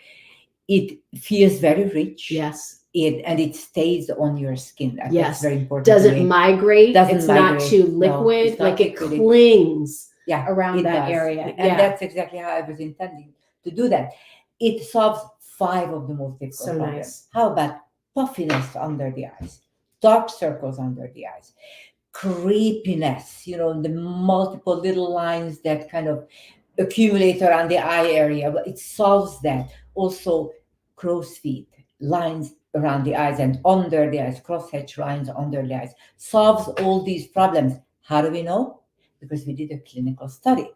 It feels very rich. Yes. And it stays on your skin. That's very important. Doesn't migrate. It's migrate. not too liquid. No, it clings around that area. And that's exactly how I was intending to do that. It solves 5 of the most difficult problems. Nice. How about puffiness under the eyes, dark circles under the eyes, creepiness, the multiple little lines that kind of accumulate around the eye area? But it solves that. Also, crow's feet, lines around the eyes and under the eyes, crosshatch lines under the eyes, solves all these problems. How do we know? Because we did a clinical study.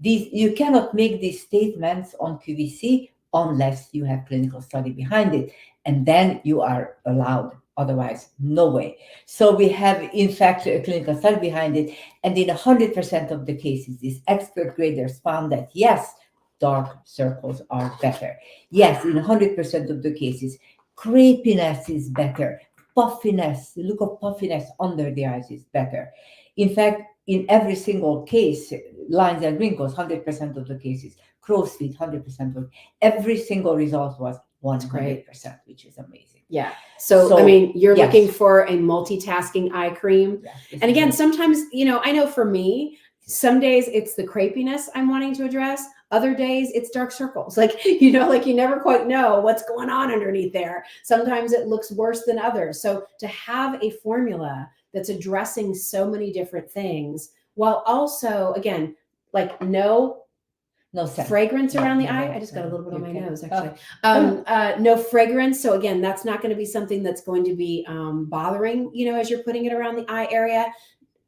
You cannot make these statements on QVC unless you have clinical study behind it, and then you are allowed. Otherwise, no way. So we have, in fact, a clinical study behind it. And in 100% of the cases, these expert graders found that, yes, dark circles are better. Yes, in 100% of the cases, crepiness is better. Puffiness, the look of puffiness under the eyes is better. In fact, in every single case, lines and wrinkles, 100% of the cases, crow's feet, 100% of every single result was 100%, which is amazing. Yeah. So I mean, you're looking for a multitasking eye cream. Yeah, and again, sometimes, I know for me, some days it's the crepiness I'm wanting to address. Other days it's dark circles. Like you never quite know what's going on underneath there. Sometimes it looks worse than others. So to have a formula that's addressing so many different things, while also, again, like no fragrance around the eye. I just got a little bit on my nose, actually. No fragrance. So again, that's not going to be something that's going to be bothering, as you're putting it around the eye area.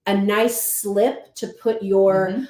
A nice slip to put your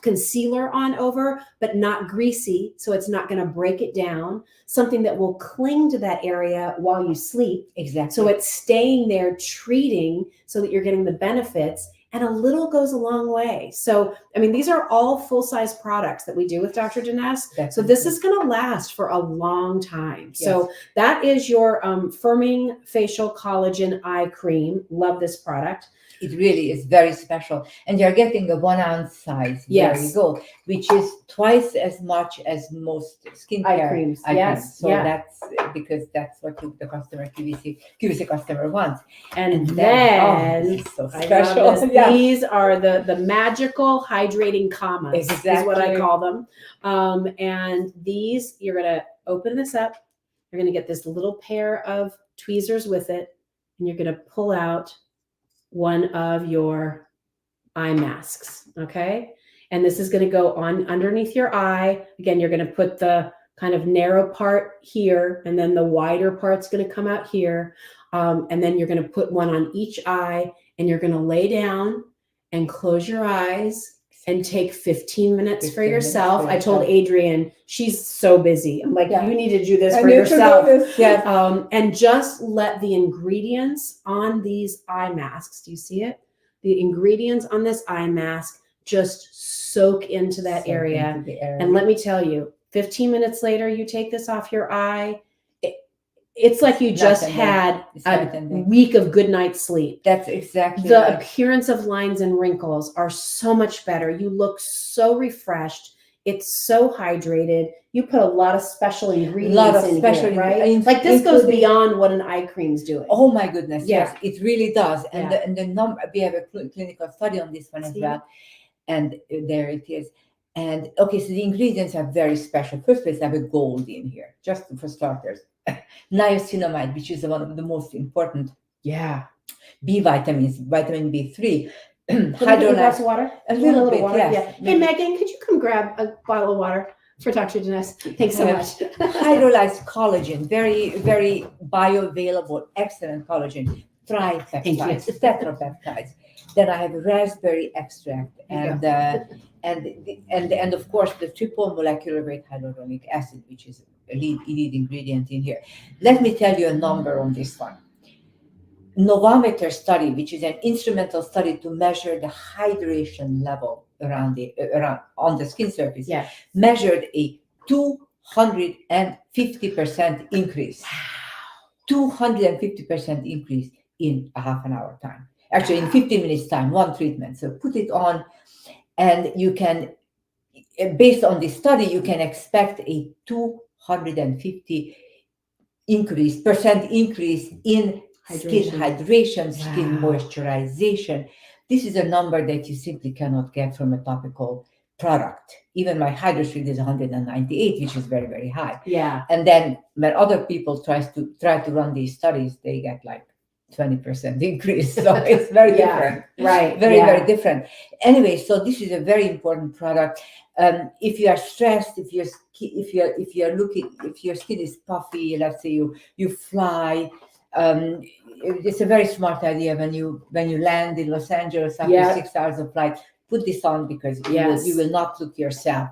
concealer on over, but not greasy. So it's not going to break it down. Something that will cling to that area while you sleep. Exactly. So it's staying there, treating, so that you're getting the benefits. And a little goes a long way. So, I mean, these are all full-size products that we do with Dr. Denese. Definitely. So this is going to last for a long time. Yes. So that is your Firming Facial Collagen Eye Cream. Love this product. It really is very special. And you're getting a 1 ounce size. Yes. There you go. Which is twice as much as most skincare eye creams. Yes. So that's because that's what the customer, QVC customer wants. And then this is so special. Yeah. These are the magical hydrating commas. Exactly. Is what I call them. And these, you're going to open this up. You're going to get this little pair of tweezers with it. And you're going to pull out one of your eye masks. Okay. And this is going to go on underneath your eye. Again, you're going to put the kind of narrow part here, and then the wider part's going to come out here. And then you're going to put one on each eye, and you're going to lay down and close your eyes and take 15 minutes for 15 minutes yourself. for I told yourself. Adrienne, she's so busy. I'm like, Yeah. you need to do this I for need to do yourself. this, yes. And just let the ingredients on these eye masks, do you see it? The ingredients on this eye mask just soak into that Soak area. into the area. And let me tell you, 15 minutes later, you take this off your eye. It's like you just had a week of good night's sleep. That's exactly the right. appearance of lines and wrinkles are so much better. You look so refreshed. It's so hydrated. You put a lot of special ingredients in here, right? Like this goes beyond what an eye cream's doing. Oh my goodness, Yeah. yes, it really does. And Yeah. the number, we have a clinical study on this one as well. And there it is. And okay, so the ingredients are very special. First place, I have a gold in here, just for starters. Niacinamide, which is one of the most important B vitamins, vitamin B3. Hydrolyzed water. A little bit, water. yes. Yeah. Hey, Megan, could you come grab a bottle of water for Dr. Denese? Thanks so much. Hydrolyzed collagen, very, very bioavailable, excellent collagen. Tripeptides, tetrapeptides. Then I have raspberry extract and of course the triple molecular weight hyaluronic acid, which is a lead ingredient in here. Let me tell you a number on this one. Novometer study, which is an instrumental study to measure the hydration level around on the skin surface, measured a 250% increase. 250% increase in a half an hour time. Actually, in 15 minutes time, one treatment. So put it on, and you can, based on this study, you can expect a 250% increase in skin hydration, skin moisturization. This is a number that you simply cannot get from a topical product. Even my Hydra Shield is 198, which is very, very high. Yeah. And then when other people try to run these studies, they get like 20% increase. So it's very different. Right. Very different. Anyway, so this is a very important product. If you are stressed, if your skin is puffy, let's say you fly, it's a very smart idea when you land in Los Angeles after 6 hours of flight, put this on, because you will not look yourself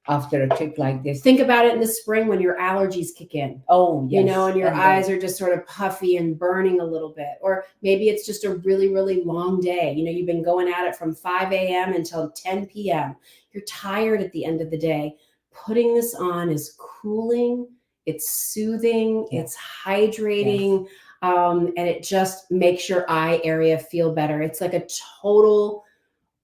after a trip like this. Think about it in the spring when your allergies kick in. Oh, yes. You know, and your eyes are just sort of puffy and burning a little bit. Or maybe it's just a really, really long day. You know, you've been going at it from 5 a.m. until 10 p.m. You're tired at the end of the day. Putting this on is cooling, it's soothing, it's hydrating, and it just makes your eye area feel better. It's like a total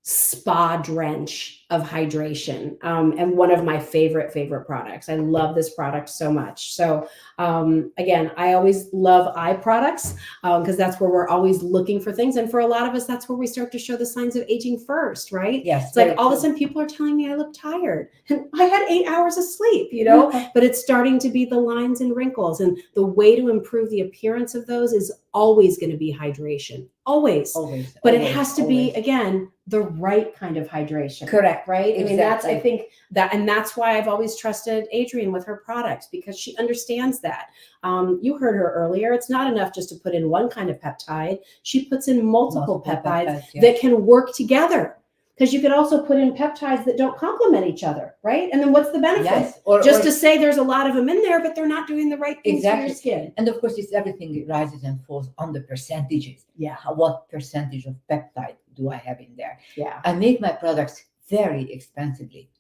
spa drench of hydration, and one of my favorite products. I love this product so much. So again, I always love eye products because that's where we're always looking for things, and for a lot of us, that's where we start to show the signs of aging first, right? Yes. It's like all of a sudden people are telling me I look tired, and I had 8 hours of sleep, you know. But it's starting to be the lines and wrinkles, and the way to improve the appearance of those is always going to be hydration. Always. But it has to be, again, the right kind of hydration. Correct. Right? Exactly. I mean, I think that's why I've always trusted Adrienne with her products, because she understands that. You heard her earlier. It's not enough just to put in one kind of peptide. She puts in multiple peptides that can work together. Because you could also put in peptides that don't complement each other, right? And then what's the benefit? Yes. Just to say there's a lot of them in there, but they're not doing the right things for your skin. And of course, it's everything that rises and falls on the percentages. Yeah. What percentage of peptide do I have in there? Yeah. I make my products very expensively.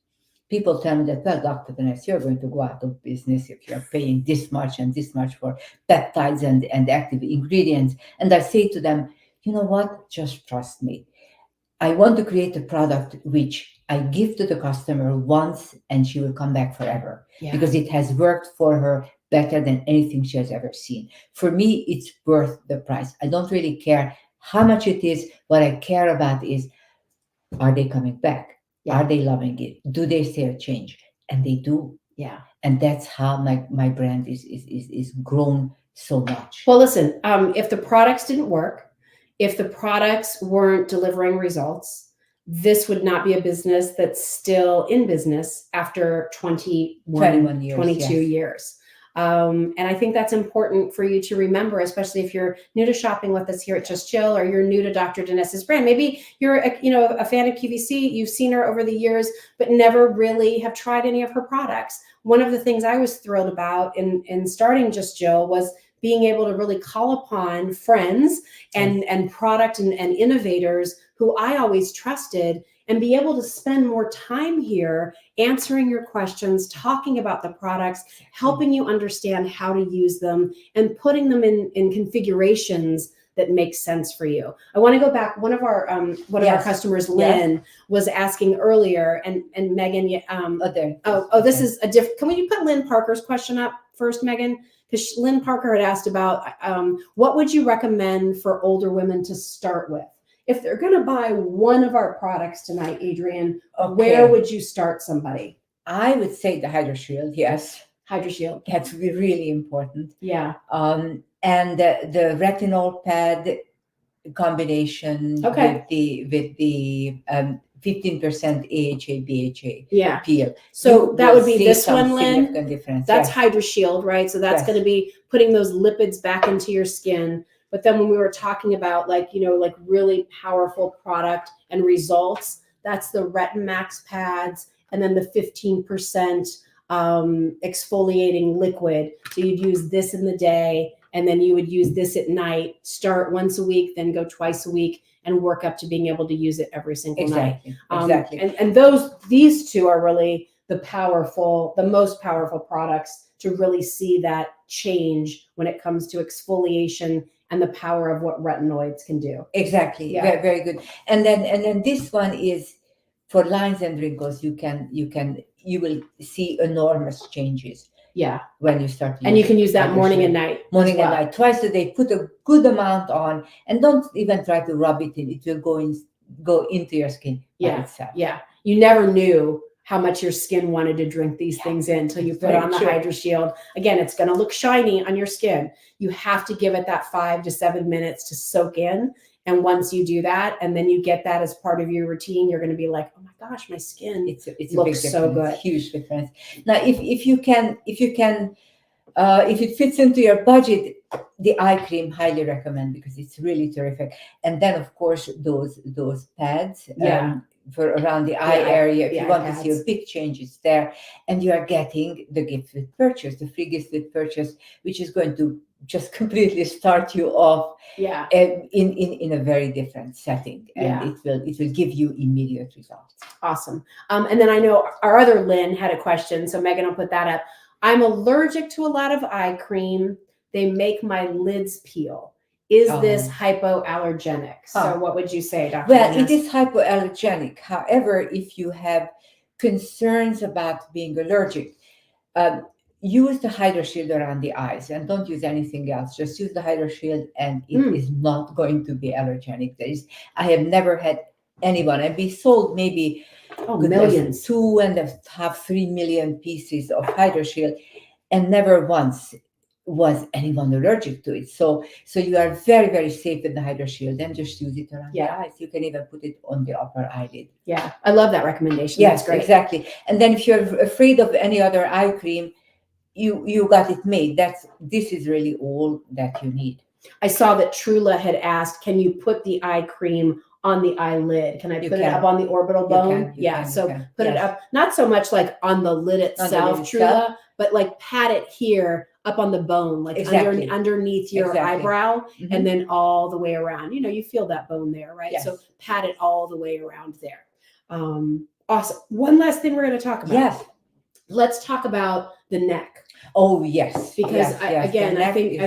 People tell me that, well, Dr. Denese, you're going to go out of business if you're paying this much and this much for peptides and active ingredients. And I say to them, you know what? Just trust me. I want to create a product which I give to the customer once and she will come back forever, because it has worked for her better than anything she has ever seen. For me, it's worth the price. I don't really care how much it is. What I care about is, are they coming back? Are they loving it? Do they see a change? And they do. Yeah. And that's how my brand is grown so much. Well, listen, if the products didn't work, if the products weren't delivering results, this would not be a business that's still in business after 21 years, 22 years. And I think that's important for you to remember, especially if you're new to shopping with us here at Just Jill, or you're new to Dr. Denese's brand. Maybe you're a fan of QVC, you've seen her over the years, but never really have tried any of her products. One of the things I was thrilled about in starting Just Jill was being able to really call upon friends and product and innovators who I always trusted, and be able to spend more time here answering your questions, talking about the products, helping you understand how to use them, and putting them in configurations that make sense for you. I want to go back. One of our customers, Lynn, was asking earlier, and Megan, this is a different. Can we put Lynn Parker's question up first, Megan? Because Lynn Parker had asked about what would you recommend for older women to start with? If they're going to buy one of our products tonight, Adrienne, where would you start somebody? I would say the Hydra Shield, yes. Hydra Shield. That's really important. Yeah. And the retinol pad combination with the 15% AHA, BHA peel. So that would be this one, Lynn. That's yes. Hydra Shield, right? So that's going to be putting those lipids back into your skin. But then when we were talking about like really powerful product and results, that's the Retamax pads, and then the 15% exfoliating liquid. So you'd use this in the day, and then you would use this at night, start once a week, then go twice a week, and work up to being able to use it every single night. Exactly. And these two are really the most powerful products to really see that change when it comes to exfoliation and the power of what retinoids can do. Exactly. Yeah. Very, very good. And then this one is for lines and wrinkles. You will see enormous changes. Yeah. When you start using, and you can use that morning and night. Morning and night, twice a day. Put a good amount on, and don't even try to rub it in. It will go into your skin by itself. Yeah. You never knew how much your skin wanted to drink these things in until you put on the Hydra Shield. Again, it's going to look shiny on your skin. You have to give it that 5 to 7 minutes to soak in. And once you do that, and then you get that as part of your routine, you're going to be like, oh my gosh, my skin looks so good. Huge difference. Now, if it fits into your budget, the eye cream, highly recommend, because it's really terrific. And then of course those pads. For around the eye area, if you want to see a big change, it's there. And you are getting the gift with purchase, the free gift with purchase, which is going to just completely start you off in a very different setting. And it will give you immediate results. Awesome. And then I know our other Lynn had a question, so Megan will put that up. I'm allergic to a lot of eye cream. They make my lids peel. Is this hypoallergenic? So what would you say, Dr. Well, Denese? it is hypoallergenic. However, if you have concerns about being allergic, use the Hydra Shield around the eyes and don't use anything else. Just use the Hydra Shield, and it is not going to be allergenic. I have never had anyone, and we sold maybe millions, 2.5, 3 million pieces of Hydra Shield, and never once was anyone allergic to it. So you are very, very safe with the Hydra Shield, and just use it around the eyes. You can even put it on the upper eyelid. Yeah, I love that recommendation. Yes, that's great. Exactly. And then if you're afraid of any other eye cream, you got it made. This is really all that you need. I saw that Trula had asked, can you put the eye cream on the eyelid? Can I put it up on the orbital bone? Put it up, not so much like on the lid itself, Trula, but like pat it here up on the bone, like underneath your eyebrow, and then all the way around. You feel that bone there, right? Yes. So pat it all the way around there. Awesome. One last thing we're going to talk about. Yes. Let's talk about the neck. Oh, yes. Because I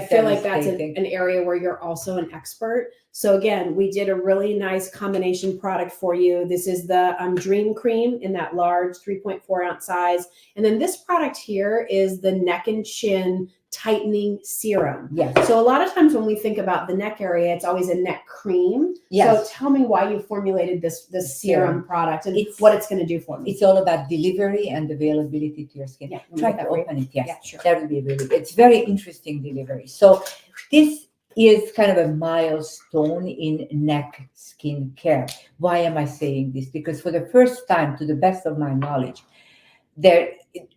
feel like that's an area where you're also an expert. So again, we did a really nice combination product for you. This is the Dream Cream in that large 3.4 ounce size. And then this product here is the neck and chin tightening serum. Yes. So a lot of times when we think about the neck area, it's always a neck cream. Yes. So tell me why you formulated this serum product and what it's going to do for me. It's all about delivery and availability to your skin. Yeah, try to open it. Yes. Yeah, sure. That would be it's very interesting delivery. So this is kind of a milestone in neck skin care. Why am I saying this? Because for the first time, to the best of my knowledge,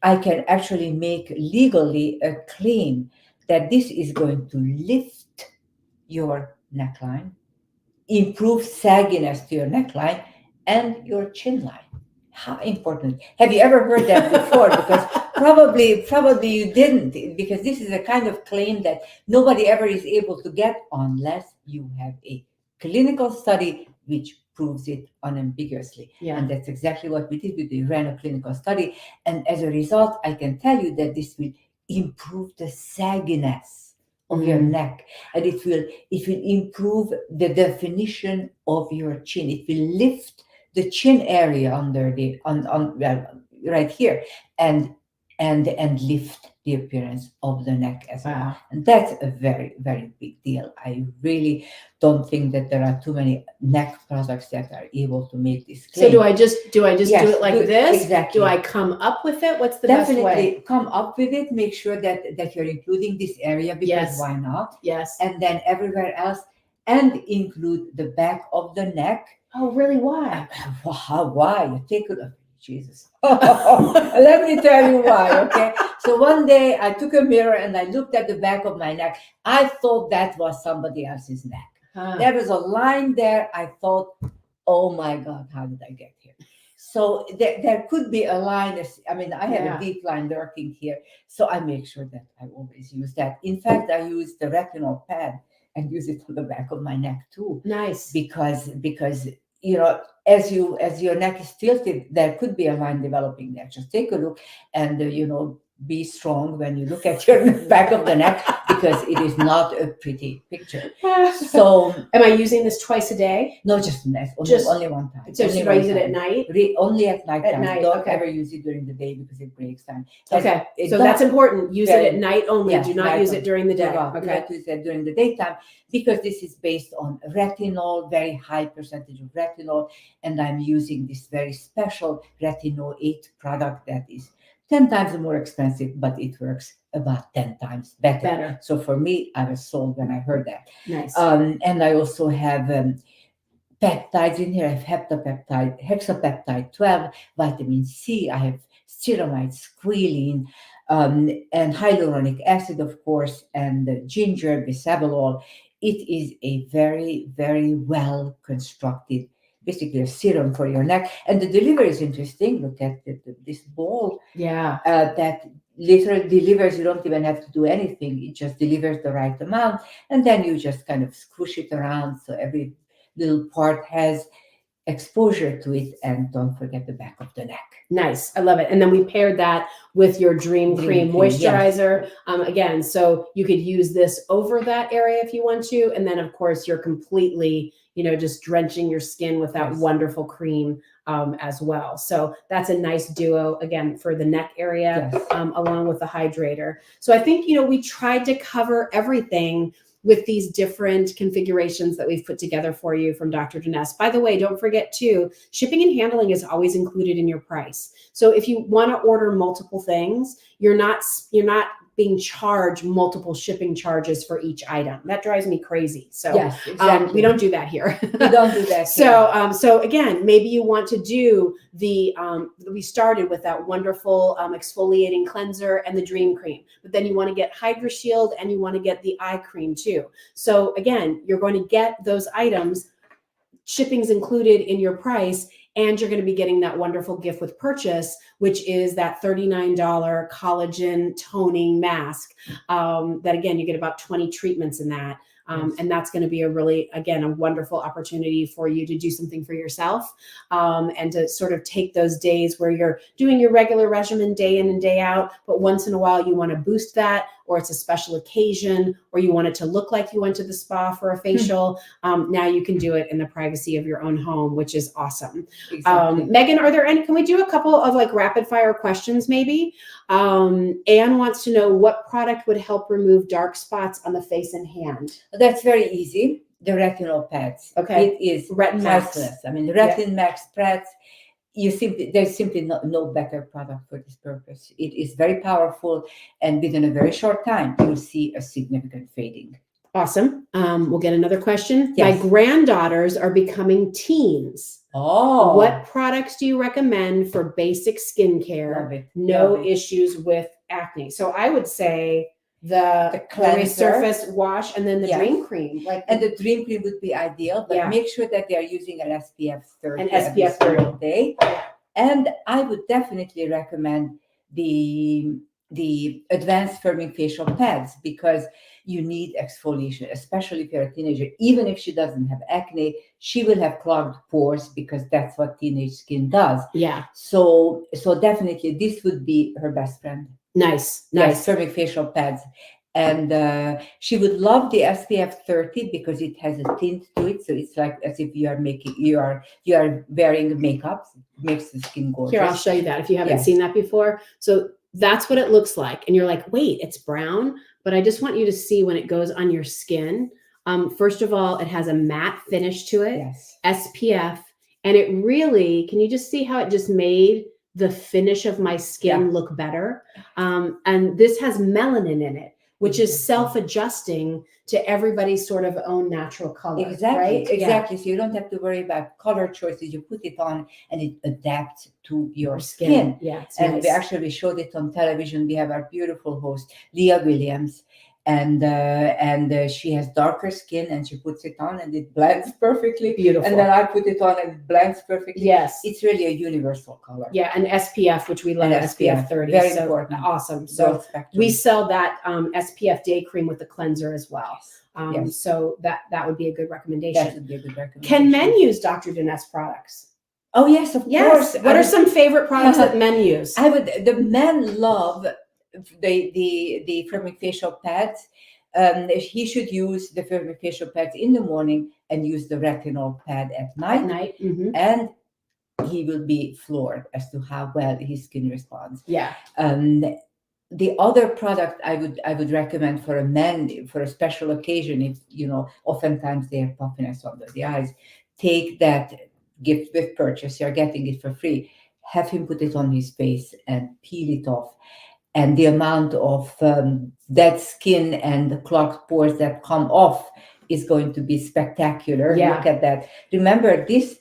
I can actually make legally a claim that this is going to lift your neckline, improve sagginess to your neckline and your chin line. How important. Have you ever heard that before? Because probably you didn't, because this is a kind of claim that nobody ever is able to get unless you have a clinical study which proves it unambiguously. Yeah. And that's exactly what we did. We ran a clinical study, and as a result, I can tell you that this will improve the sagginess of your neck, and it will improve the definition of your chin. It will lift the chin area under the well, right here, and lift the appearance of the neck as well. Wow. And that's a very, very big deal. I really don't think that there are too many neck products that are able to make this claim. So do I just Yes, do it like this? exactly. Do I come up with it? What's the best way? Definitely come up with it. Make sure that you're including this area, because Yes. why not? Yes. And then everywhere else, and include the back of the neck. Oh, really? Why? Why? You take it. Jesus. Let me tell you why, okay? So one day I took a mirror and I looked at the back of my neck. I thought that was somebody else's neck. There was a line there. I thought, oh my God, how did I get here? So there could be a line. I mean, I have a deep line lurking here. So I make sure that I always use that. In fact, I use the retinol pad and use it on the back of my neck too. Nice. Because you know, as your neck is tilted, there could be a line developing there. Just take a look, and be strong when you look at your back of the neck, because it is not a pretty picture. So, am I using this twice a day? No, just only one time. So should I use it at night? Only at night. At night. Don't Okay. ever use it during the day because it breaks down. Okay, so that's important. Use it at night only. Yes, Do not use it during the day. Do not use it during the daytime, because this is based on retinol, very high percentage of retinol, and I'm using this very special retinol 8 product that is 10 times more expensive, but it works about 10 times better. So for me, I was sold when I heard that. Nice. And I also have peptides in here. I have hexapeptide 12, vitamin C. I have ceramide, squalene, and hyaluronic acid, of course, and ginger, bisabolol. It is a very, very well constructed, basically a serum for your neck. And the delivery is interesting. Look at this ball. Yeah. That literally delivers. You don't even have to do anything. It just delivers the right amount. And then you just kind of squish it around so every little part has exposure to it. And don't forget the back of the neck. Nice. I love it. And then we paired that with your Dream Cream moisturizer. Yes. Again, so you could use this over that area if you want to. And then, of course, you're completely, just drenching your skin with that wonderful cream as well. So that's a nice duo, again, for the neck area, along with the hydrator. So I think, we tried to cover everything with these different configurations that we've put together for you from Dr. Denese. By the way, don't forget too, shipping and handling is always included in your price. So if you want to order multiple things, you're not being charged multiple shipping charges for each item. That drives me crazy. So yes, exactly. We don't do that here. We don't do that. So again, maybe you want to do we started with that wonderful exfoliating cleanser and the Dream Cream, but then you want to get Hydra Shield and you want to get the eye cream too. So again, you're going to get those items, shipping's included in your price, and you're going to be getting that wonderful gift with purchase, which is that $39 collagen toning mask. That again, you get about 20 treatments in that. And that's going to be a wonderful opportunity for you to do something for yourself, and to sort of take those days where you're doing your regular regimen day in and day out, but once in a while you want to boost that, or it's a special occasion, or you want it to look like you went to the spa for a facial. Now you can do it in the privacy of your own home, which is awesome. Exactly. Megan, can we do a couple of rapid fire questions maybe? Anne wants to know what product would help remove dark spots on the face and hand. That's very easy. The retinol pads. Okay. It is priceless. I mean, the Retin Max pads. There's simply no better product for this purpose. It is very powerful, and within a very short time, you'll see a significant fading. Awesome. We'll get another question. Yes. My granddaughters are becoming teens. Oh, What products do you recommend for basic skincare? Love it. No Love it. issues with acne. So I would say the cleanser. resurface wash and then the Yes. dream cream. Like And the dream cream would be ideal, but Yeah. make sure that they are using an SPF 30 An every SPF 30. single day. And I would definitely recommend the advanced firming facial pads, because you need exfoliation, especially if you're a teenager. Even if she doesn't have acne, she will have clogged pores, because that's what teenage skin does. Yeah. So definitely this would be her best friend. Nice. Yes, firming facial pads. And she would love the SPF 30 because it has a tint to it, so it's like as if you are wearing makeup. It makes the skin gorgeous. Here, I'll show you that if you haven't Yes. seen that before. So that's what it looks like. And you're like, wait, it's brown. But I just want you to see when it goes on your skin. First of all, it has a matte finish to it, Yes. SPF. And it really, can you just see how it just made the finish of my skin look better? And this has melanin in it, which is self-adjusting to everybody's sort of own natural color. Exactly, right? exactly. So you don't have to worry about color choices. You put it on and it adapts to your skin. Yeah, it's And nice. we actually showed it on television. We have our beautiful host, Leah Williams, and she has darker skin, and she puts it on and it blends perfectly. Beautiful. And then I put it on and it blends perfectly. Yes. It's really a universal color. Yeah, and SPF, which we love, And SPF 30. very so important. Awesome. So Broad spectrum. we sell that SPF day cream with the cleanser as well. Yes. So that would be a good recommendation. That would be a good recommendation. Can men use Dr. Denese products? Oh yes, of course. What are some favorite products that men use? The men love the firming facial pads. He should use the firming facial pads in the morning and use the retinol pad at night. Mm-hmm. And he will be floored as to how well his skin responds. Yeah. The other product I would recommend for a man for a special occasion, if oftentimes they have puffiness under the eyes, take that gift with purchase. You're getting it for free. Have him put it on his face and peel it off. And the amount of dead skin and the clogged pores that come off is going to be spectacular. Yeah. Look at that. Remember, this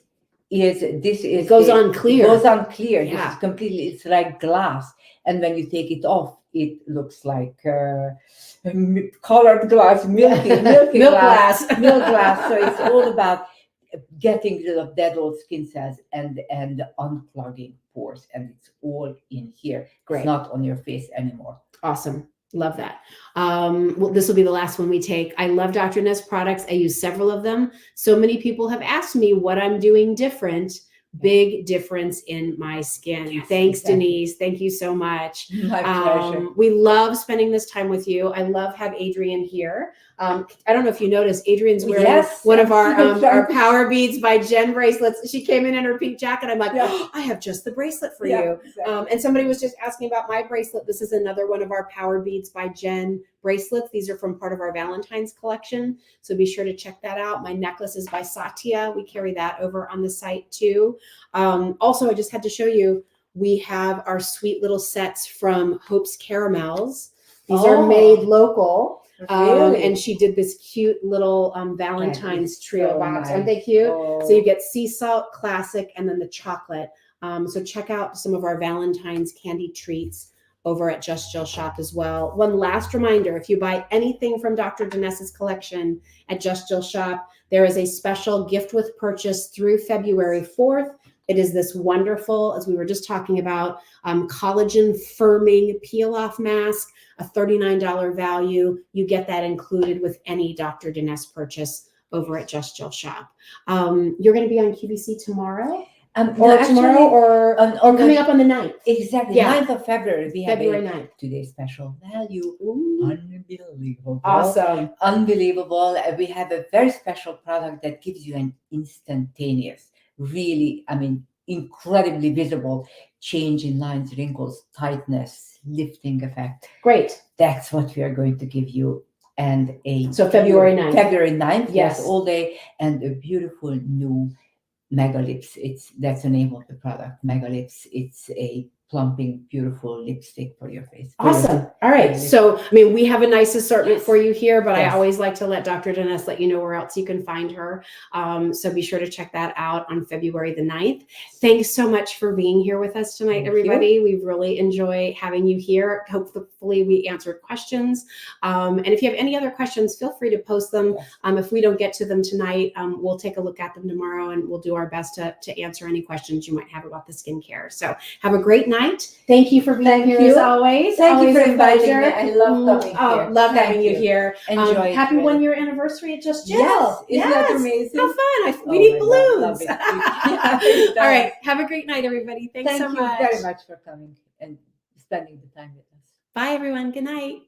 is It goes on clear. It goes on clear. Yeah. This is completely. It's like glass. And when you take it off, it looks like colored glass, milk glass. Milk glass. So it's all about getting rid of dead old skin cells and unclogging pores, and it's all in here. Great. It's not on your face anymore. Awesome. Love that. Well, this will be the last one we take. I love Dr. Denese products. I use several of them. So many people have asked me what I'm doing different. Big difference in my skin. Yes, Thanks, exactly. Denise. Thank you so much. My pleasure. We love spending this time with you. I love have Adrienne here. I don't know if you noticed, Adrienne's wearing one of our Power Beads by Jen bracelets. She came in her pink jacket. I'm like, oh, I have just the bracelet for you. Exactly. And somebody was just asking about my bracelet. This is another one of our Power Beads by Jen bracelets. These are from part of our Valentine's collection. So be sure to check that out. My necklace is by Satya. We carry that over on the site too. Also, I just had to show you, we have our sweet little sets from Hope's Caramels. These are made local. Really? And she did this cute little Valentine's trio box. Nice. Aren't they cute? Oh. So you get sea salt, classic, and then the chocolate. So check out some of our Valentine's candy treats over at Just Jill Shop as well. One last reminder, if you buy anything from Dr. Denese's collection at Just Jill Shop, there is a special gift with purchase through February 4th. It is this wonderful, as we were just talking about, collagen firming peel-off mask, a $39 value. You get that included with any Dr. Denese purchase over at Just Jill Shop. You're going to be on QVC tomorrow? Or coming up on the 9th. Exactly, 9th of February. We have February 9th. Today's special value. Ooh. Unbelievable. Awesome. Unbelievable. We have a very special product that gives you an instantaneous, really, incredibly visible change in lines, wrinkles, tightness, lifting effect. Great. That's what we are going to give you. And so February 9th. February 9th, yes, all day, and a beautiful new Mega Lips. That's the name of the product, Mega Lips. It's a plumping, beautiful lipstick for your face. For your- Awesome. All right. Yes. So, I mean, we have a nice assortment Yes. for you here, but I Yes. always like to let Dr. Denese let you know where else you can find her. So be sure to check that out on February the 9th. Thanks so much for being here with us tonight, Thank everybody. We really enjoy having you here. Hopefully we answered questions. And if you have any other questions, feel free to post them. Yes. If we don't get to them tonight, we'll take a look at them tomorrow and we'll do our best to answer any questions you might have about the skincare. So have a great night. Thank you for being Thank here you. as always. Thank you Always for a inviting pleasure. me. I love coming here. Love Thank having you here. Enjoy it Happy really. 1 year anniversary at Just Jill. Yes, isn't that amazing? How fun. We Oh need my God, balloons. love it. All right. Have a great night, everybody. Thanks Thank so you much. very much for coming and spending the time with us. Bye, everyone. Good night.